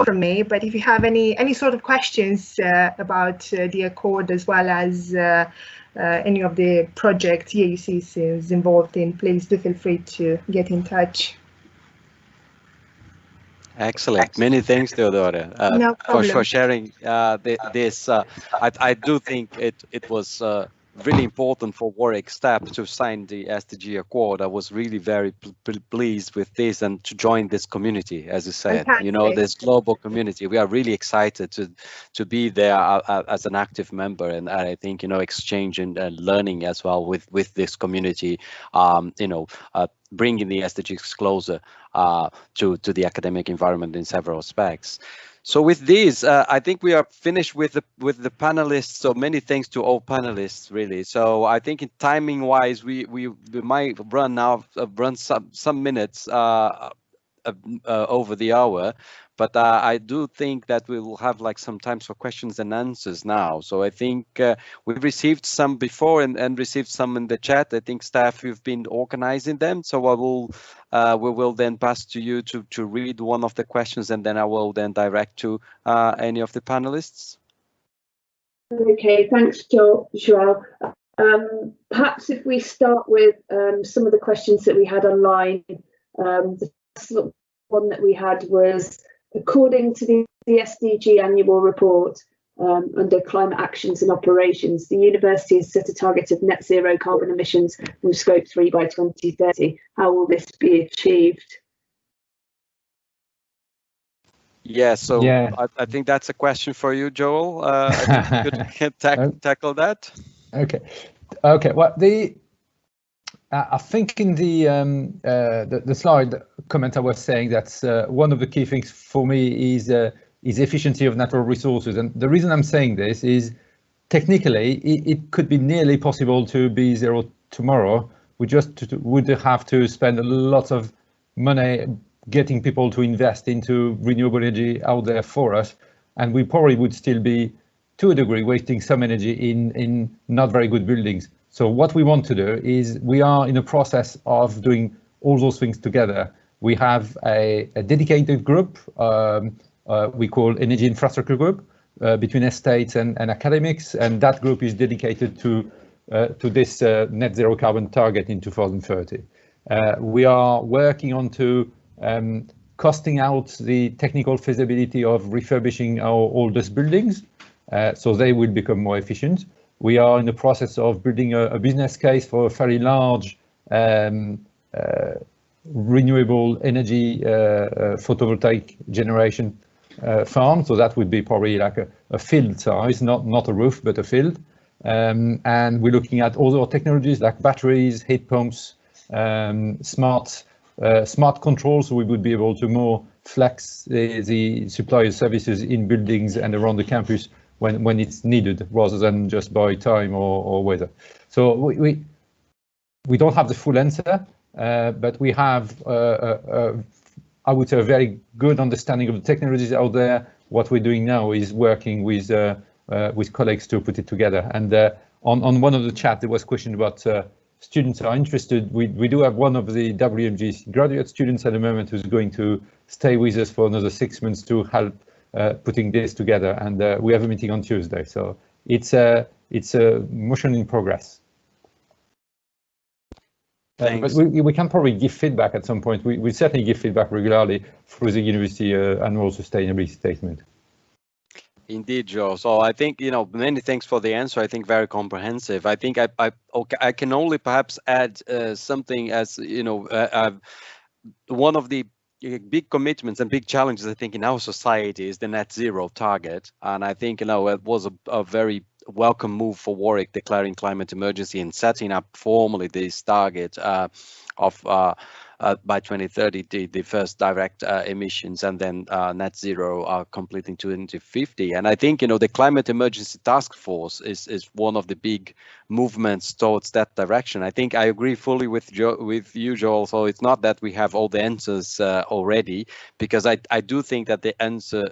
from me, but if you have any sort of questions about the Accord, as well as any of the projects EAUC is involved in, please do feel free to get in touch. Excellent. Many thanks, Theodora, no for sharing this. I do think it was really important for Warwick staff to sign the SDG Accord. I was really very pleased with this, and to join this community, as you said. Fantastic. You know, this global community. We are really excited to be there as an active member, and I think, you know, exchange and learning as well with this community. You know, bringing the SDGs closer to the academic environment in several aspects. So with this, I think we are finished with the panelists. So many thanks to all panelists, really. So I think in timing wise, we might run some minutes over the hour, but I do think that we will have like some time for questions and answers now. So I think we've received some before and received some in the chat. I think staff, you've been organizing them. So we will then pass to you to read one of the questions, and then I will then direct to any of the panelists. Okay, thanks, Joel. Perhaps if we start with some of the questions that we had online. The first one that we had was, according to the SDG annual report, under climate actions and operations, the university has set a target of net zero carbon emissions from scope 3 by 2030. How will this be achieved? Yeah, so Yeah. I think that's a question for you, Joel. I think you could tackle that. Okay. Well, I think in the slide comment I was saying that's one of the key things for me is efficiency of natural resources, and the reason I'm saying this is technically it could be nearly possible to be zero tomorrow. We just would have to spend a lot of money getting people to invest into renewable energy out there for us, and we probably would still be, to a degree, wasting some energy in not very good buildings. So what we want to do is we are in a process of doing all those things together. We have a dedicated group we call Energy Infrastructure Group between estates and academics, and that group is dedicated to this net zero carbon target in 2030. We are working on to costing out the technical feasibility of refurbishing our oldest buildings, so they will become more efficient. We are in the process of building a business case for a fairly large renewable energy photovoltaic generation farm. So that would be probably like a field size, not a roof, but a field. And we're looking at other technologies like batteries, heat pumps, smart controls. So we would be able to more flex the supply of services in buildings and around the campus when it's needed, rather than just by time or weather. So we don't have the full answer, but we have I would say a very good understanding of the technologies out there. What we're doing now is working with colleagues to put it together. And on one of the chat there was a question about students are interested. We do have one of the WMG's graduate students at the moment who's going to stay with us for another 6 months to help putting this together, and we have a meeting on Tuesday. So it's a motion in progress. But we can probably give feedback at some point. We certainly give feedback regularly through the university annual sustainability statement. Indeed, Joe. So I think, many thanks for the answer. I think very comprehensive. I think I can only perhaps add something as, one of the big commitments and big challenges, I think, in our society is the net zero target. And I think, it was a very welcome move for Warwick declaring climate emergency and setting up formally this target of by 2030 the first direct emissions, and then net zero completing 2050. And I think the climate emergency task force is one of the big movements towards that direction. I think I agree fully with you, Joel. So it's not that we have all the answers already, because I do think that the answer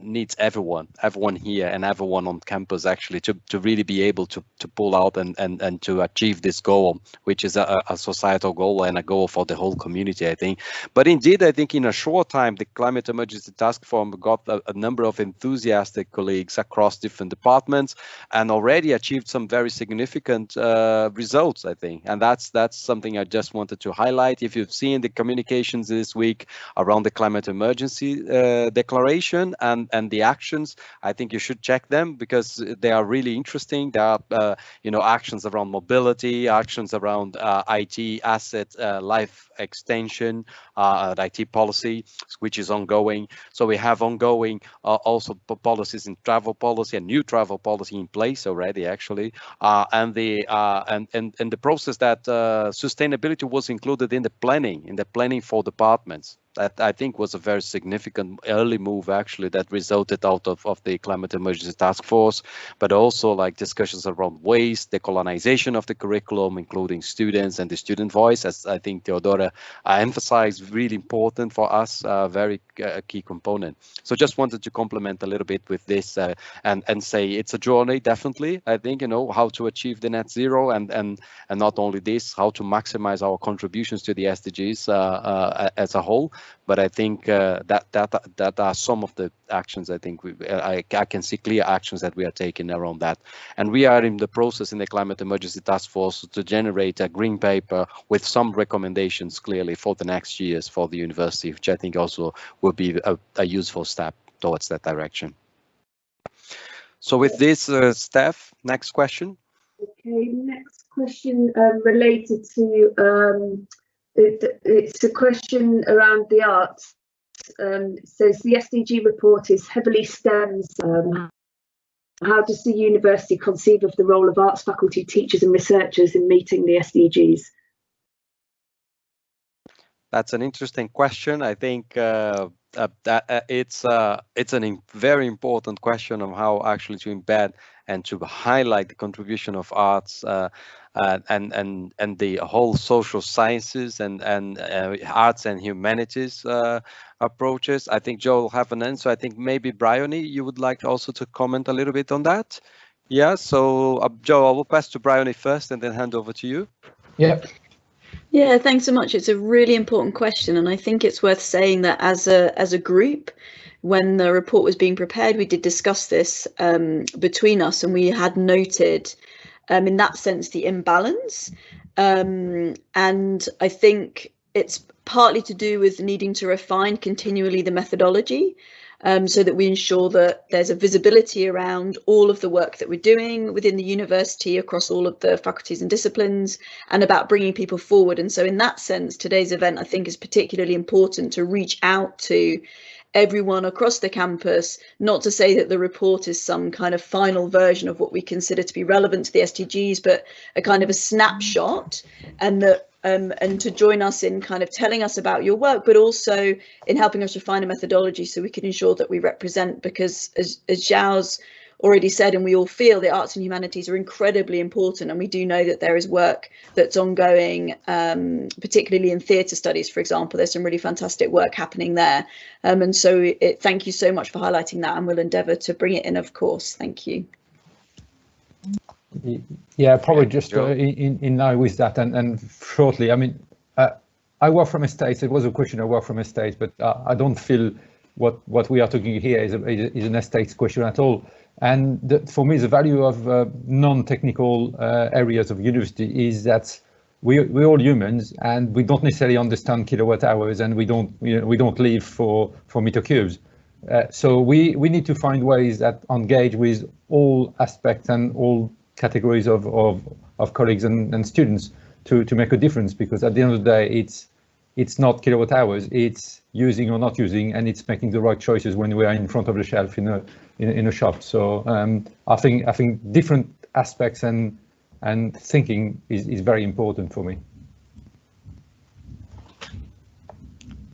needs everyone here and everyone on campus actually to really be able to pull out and to achieve this goal, which is a societal goal and a goal for the whole community, I think. But indeed, I think in a short time, the Climate Emergency Task Force got a number of enthusiastic colleagues across different departments and already achieved some very significant results, I think. And that's something I just wanted to highlight. If you've seen the communications this week around the climate emergency declaration, and the actions, I think you should check them because they are really interesting. There are, actions around mobility, actions around IT asset life extension, IT policy, which is ongoing. So we have ongoing also policies in travel policy and new travel policy in place already, actually, and the process that sustainability was included in the planning for departments. That I think was a very significant early move, actually, that resulted out of the Climate Emergency Task Force, but also like discussions around waste, decolonization of the curriculum, including students and the student voice, as I think Theodora emphasized, really important for us, very key component. So just wanted to complement a little bit with this and say it's a journey, definitely. I think, how to achieve the net zero and not only this, how to maximize our contributions to the SDGs as a whole. But I think that are some of the actions. I think I can see clear actions that we are taking around that, and we are in the process in the Climate Emergency Task Force to generate a green paper with some recommendations clearly for the next years for the university, which I think also will be a useful step towards that direction. So with this, Steph, next question. Okay, next question related to it's a question around the arts. says the SDG report is heavily STEMs. How does the university conceive of the role of arts faculty, teachers and researchers in meeting the SDGs? That's an interesting question. I think it's a very important question of how actually to embed and to highlight the contribution of arts and the whole social sciences and arts and humanities approaches. I think Joe will have an answer. I think maybe Bryony, you would like also to comment a little bit on that. Yeah. So Joe, I will pass to Bryony first and then hand over to you. Yeah. Yeah, thanks so much. It's a really important question, and I think it's worth saying that as a group, when the report was being prepared, we did discuss this between us, and we had noted in that sense the imbalance, and I think it's partly to do with needing to refine continually the methodology, so that we ensure that there's a visibility around all of the work that we're doing within the university across all of the faculties and disciplines, and about bringing people forward. And so in that sense, today's event, I think, is particularly important to reach out to everyone across the campus, not to say that the report is some kind of final version of what we consider to be relevant to the SDGs, but a kind of a snapshot, and that and to join us in kind of telling us about your work, but also in helping us refine a methodology so we can ensure that we represent, because as Zhao's already said, and we all feel, the arts and humanities are incredibly important, and we do know that there is work that's ongoing, particularly in theatre studies, for example. There's some really fantastic work happening there, and so thank you so much for highlighting that, and we'll endeavour to bring it in, of course. Thank you. Yeah, probably just in line with that, and shortly, I mean, I work from estates. It was a question I work from estates, but I don't feel what we are talking here is an estates question at all. And for me, the value of non-technical areas of university is that we're all humans, and we don't necessarily understand kilowatt hours, and we don't live for meter cubes. So we need to find ways that engage with all aspects and all categories of colleagues and students to make a difference, because at the end of the day, it's not kilowatt hours, it's using or not using, and it's making the right choices when we are in front of the shelf in a shop. So I think different aspects and thinking is very important for me.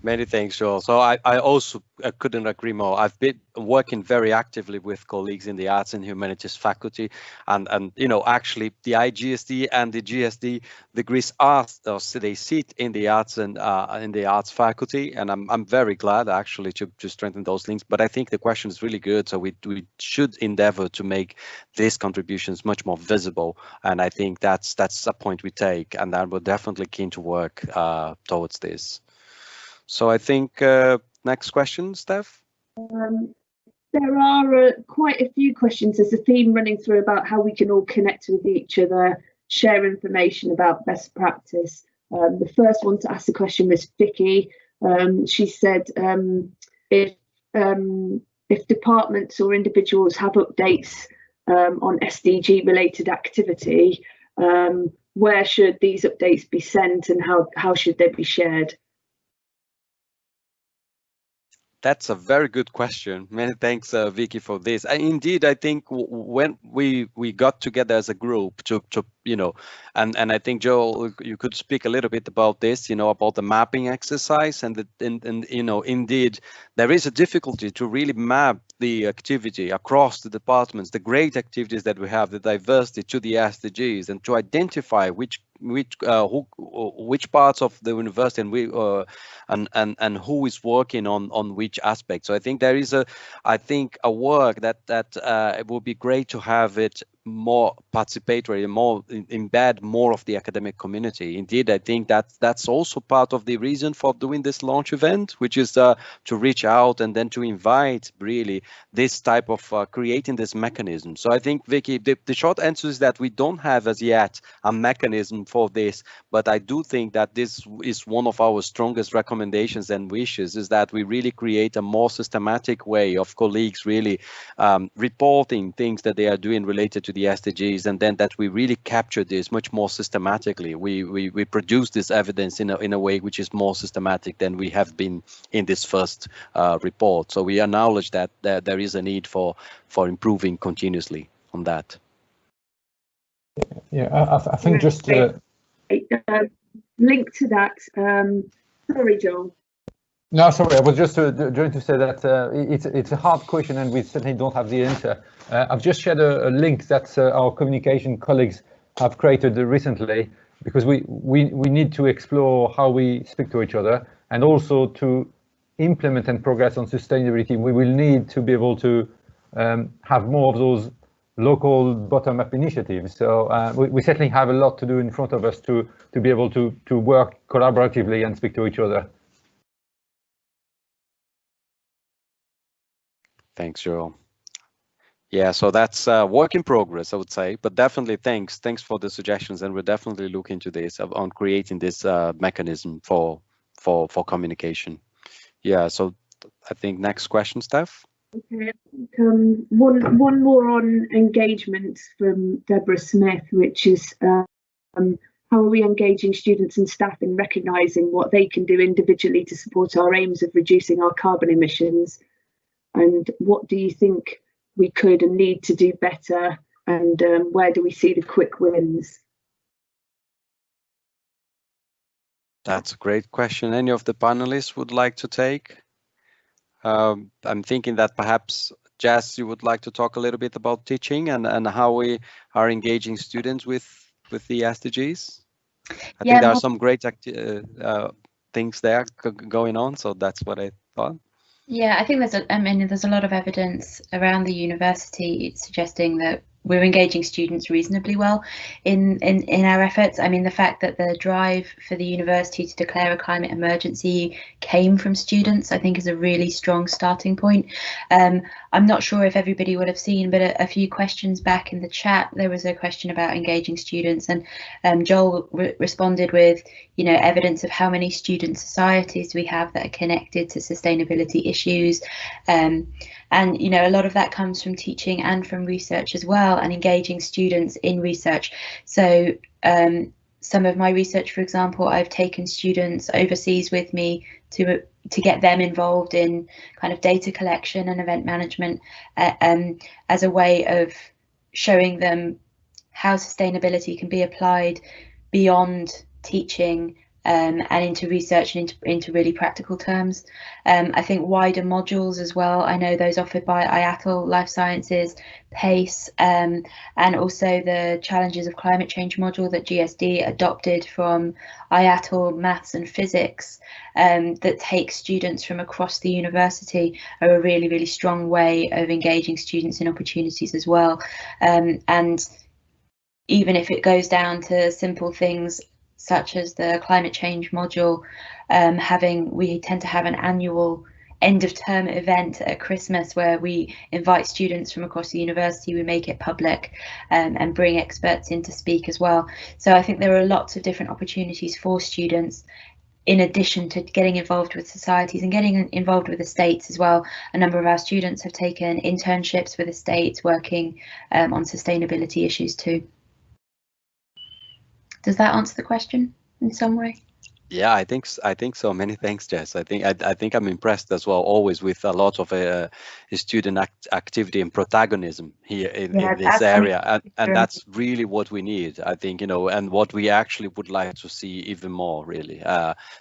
Many thanks, Joel. So I also couldn't agree more. I've been working very actively with colleagues in the arts and humanities faculty, and you know, actually the IGSD and the GSD degrees are, they sit in the arts and in the arts faculty, and I'm very glad actually to strengthen those links. But I think the question is really good, so we should endeavor to make these contributions much more visible, and I think that's a point we take, and that we're definitely keen to work towards this. So I think next question, Steph. There are quite a few questions. There's a theme running through about how we can all connect with each other, share information about best practice. The first one to ask the question was Vicky. She said if departments or individuals have updates on SDG related activity, where should these updates be sent, and how should they be shared? That's a very good question. Many thanks, Vicky, for this. Indeed, I think when we got together as a group to you know, and I think Joel, you could speak a little bit about this, you know, about the mapping exercise, and you know, indeed, there is a difficulty to really map the activity across the departments, the great activities that we have, the diversity to the SDGs, and to identify which parts of the university and who is working on which aspect. So I think there is a work that it would be great to have it more participatory and more embed more of the academic community. Indeed, I think that's also part of the reason for doing this launch event, which is to reach out and then to invite really this type of creating this mechanism. So I think, Vicky, the short answer is that we don't have as yet a mechanism for this, but I do think that this is one of our strongest recommendations and wishes, is that we really create a more systematic way of colleagues really reporting things that they are doing related to to the SDGs, and then that we really capture this much more systematically. We produce this evidence in a way which is more systematic than we have been in this first report. So we acknowledge that there is a need for improving continuously on that. Yeah, I think just link to that. Sorry, Joel. No, sorry, I was just going to say that it's a hard question and we certainly don't have the answer. I've just shared a link that our communication colleagues have created recently, because we need to explore how we speak to each other, and also to implement and progress on sustainability. We will need to be able to have more of those local bottom-up initiatives. So we certainly have a lot to do in front of us to be able to work collaboratively and speak to each other. Thanks, Joel. Yeah, so that's work in progress, I would say, but definitely thanks for the suggestions, and we'll definitely look into this on creating this mechanism for communication. Yeah, so I think next question, Steph. Okay, one more on engagement from Deborah Smith, which is how are we engaging students and staff in recognising what they can do individually to support our aims of reducing our carbon emissions, and what do you think we could and need to do better, and where do we see the quick wins? That's a great question. Any of the panelists would like to take? I'm thinking that perhaps, Jess, you would like to talk a little bit about teaching and how we are engaging students with the SDGs. I think there are some great things there going on, so that's what I thought. Yeah, I think there's a lot of evidence around the university suggesting that we're engaging students reasonably well in our efforts. I mean, the fact that the drive for the university to declare a climate emergency came from students, I think, is a really strong starting point. I'm not sure if everybody would have seen, but a few questions back in the chat, there was a question about engaging students, and Joel responded with, you know, evidence of how many student societies we have that are connected to sustainability issues. And, you know, a lot of that comes from teaching and from research as well, and engaging students in research. So some of my research, for example, I've taken students overseas with me to get them involved in kind of data collection and event management as a way of showing them how sustainability can be applied beyond teaching and into research and into really practical terms. I think wider modules as well. I know those offered by IATL Life Sciences, PACE, and also the Challenges of Climate Change module that GSD adopted from IATL Maths and Physics, that takes students from across the university, are a really, really strong way of engaging students in opportunities as well. And even if it goes down to simple things such as the climate change module, we tend to have an annual end of term event at Christmas where we invite students from across the university, we make it public, and bring experts in to speak as well. So I think there are lots of different opportunities for students, in addition to getting involved with societies and getting involved with the states as well. A number of our students have taken internships with the states working on sustainability issues too. Does that answer the question in some way? Yeah, I think so. Many thanks, Jess. I think I'm impressed as well, always with a lot of student activity and protagonism here in this area, and that's really what we need, I think, you know, and what we actually would like to see even more, really.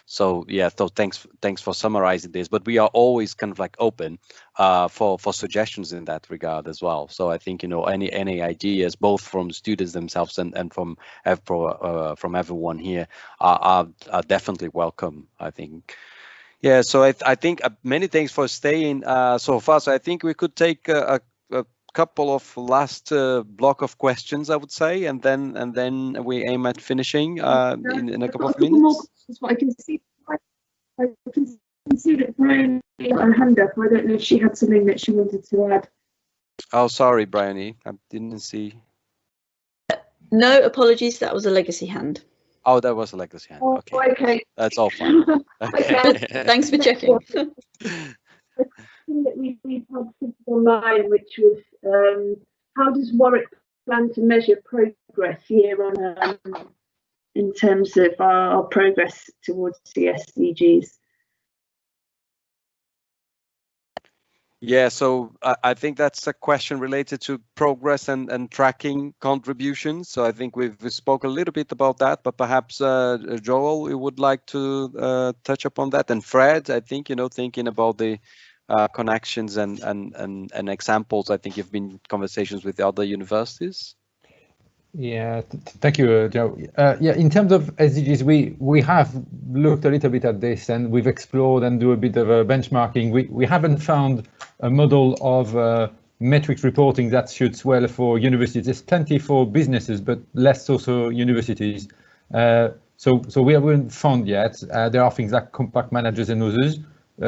So yeah, so thanks for summarizing this. But we are always kind of like open for suggestions in that regard as well. So I think, you know, any ideas, both from students themselves and from everyone here, are definitely welcome, I think. Yeah, so I think many thanks for staying so far. So I think we could take a couple of last block of questions, I would say, and then we aim at finishing in a couple of minutes. I can see that Brian got her hand up. I don't know if she had something that she wanted to add. Oh, sorry, Bryony, I didn't see. No, apologies, that was a legacy hand. Oh, that was a legacy hand. Okay. Oh, okay. That's all fine. Okay. Thanks for checking. That we've had online, which was how does Warwick plan to measure progress year on in terms of our progress towards the SDGs? Yeah, so I think that's a question related to progress and tracking contributions. So I think we've spoke a little bit about that, but perhaps Joel, you would like to touch upon that. And Fred, I think, thinking about the connections and examples, I think you've been in conversations with the other universities. Yeah, thank you, Joe. Yeah, in terms of SDGs, we have looked a little bit at this and we've explored and do a bit of a benchmarking. We haven't found a model of metrics reporting that suits well for universities. There's plenty for businesses, but less so universities. So we haven't found yet. There are things like compact managers and others,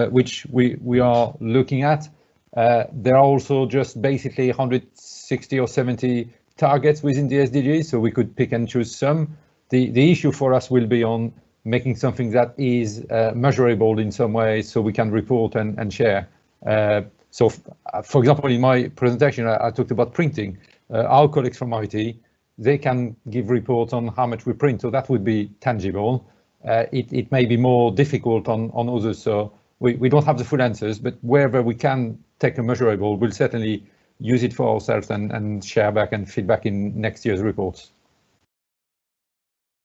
which we are looking at. There are also just basically 160 or 70 targets within the SDGs, so we could pick and choose some. The issue for us will be on making something that is measurable in some way, so we can report and share. So, for example, in my presentation, I talked about printing. Our colleagues from IT, they can give reports on how much we print, so that would be tangible. It may be more difficult on others, so we don't have the full answers, but wherever we can take a measurable, we'll certainly use it for ourselves and share back and feedback in next year's reports.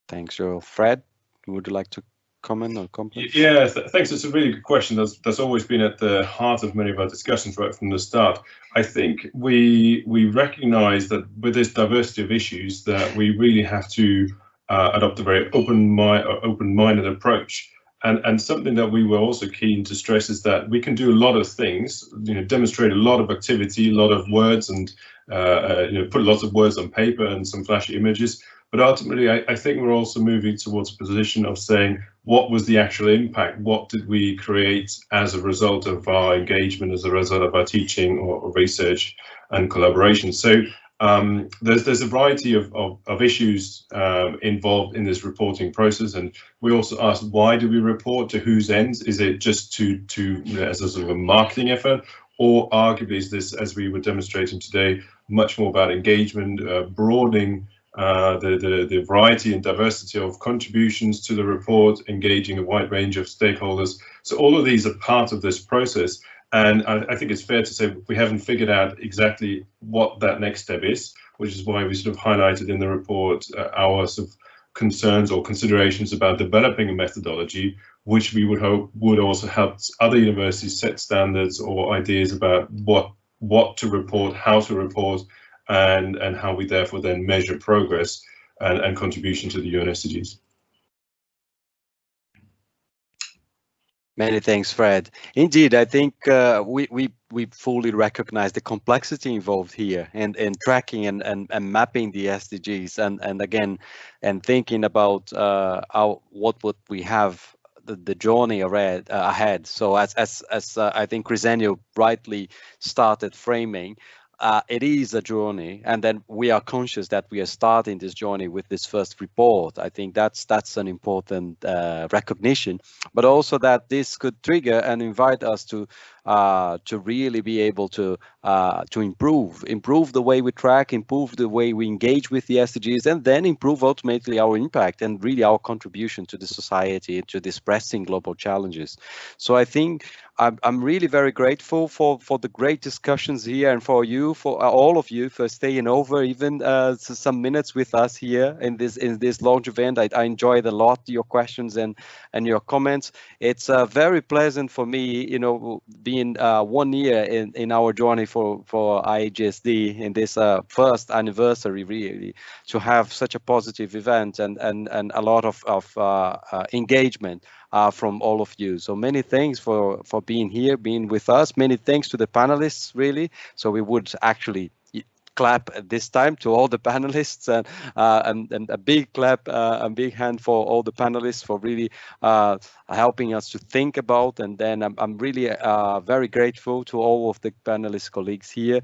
Thanks, Joel. Fred, would you like to comment or compliment? Yeah, thanks. It's a really good question. That's always been at the heart of many of our discussions right from the start. I think we recognise that with this diversity of issues that we really have to adopt a very open-minded approach. And something that we were also keen to stress is that we can do a lot of things, demonstrate a lot of activity, a lot of words, and put lots of words on paper and some flashy images. But ultimately, I think we're also moving towards a position of saying, what was the actual impact? What did we create as a result of our engagement, as a result of our teaching or research and collaboration? So there's a variety of issues involved in this reporting process, and we also asked, why do we report, to whose ends? Is it just to as a sort of a marketing effort, or arguably is this, as we were demonstrating today, much more about engagement, broadening the variety and diversity of contributions to the report, engaging a wide range of stakeholders? So all of these are part of this process. And I think it's fair to say we haven't figured out exactly what that next step is, which is why we sort of highlighted in the report our sort of concerns or considerations about developing a methodology, which we would hope would also help other universities set standards or ideas about what to report, how to report, and how we therefore then measure progress and contribution to the UN SDGs. Many thanks, Fred. Indeed, I think we fully recognize the complexity involved here and tracking and mapping the SDGs and again thinking about what would we have the journey ahead. So as I think Crisenio rightly started framing, it is a journey, and then we are conscious that we are starting this journey with this first report. I think that's an important recognition, but also that this could trigger and invite us to really be able to improve the way we track, improve the way we engage with the SDGs, and then improve ultimately our impact and really our contribution to the society, to these pressing global challenges. So I think I'm really very grateful for the great discussions here, and for all of you for staying over even some minutes with us here in this launch event. I enjoyed a lot your questions and your comments. It's very pleasant for me, being 1 year in our journey for IAGSD in this first anniversary, really, to have such a positive event and a lot of engagement from all of you. So many thanks for being here, being with us. Many thanks to the panelists, really. So we would actually clap at this time to all the panelists and a big clap, a big hand for all the panelists for really helping us to think about. And then I'm really very grateful to all of the panelist colleagues here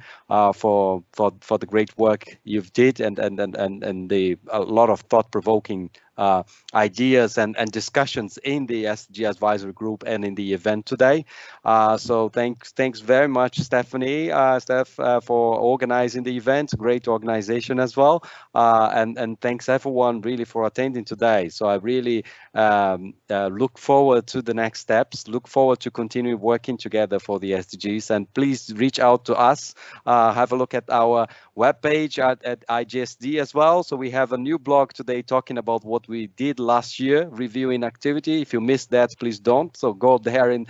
for the great work you've did and a lot of thought-provoking ideas and discussions in the SDG Advisory Group and in the event today. So thanks very much, Stephanie, Steph, for organizing the event. Great organization as well. And thanks everyone really for attending today. So I really look forward to the next steps, look forward to continue working together for the SDGs, and please reach out to us. Have a look at our webpage at IGSD as well. So we have a new blog today talking about what we did last year, reviewing activity. If you missed that, please don't. So go there and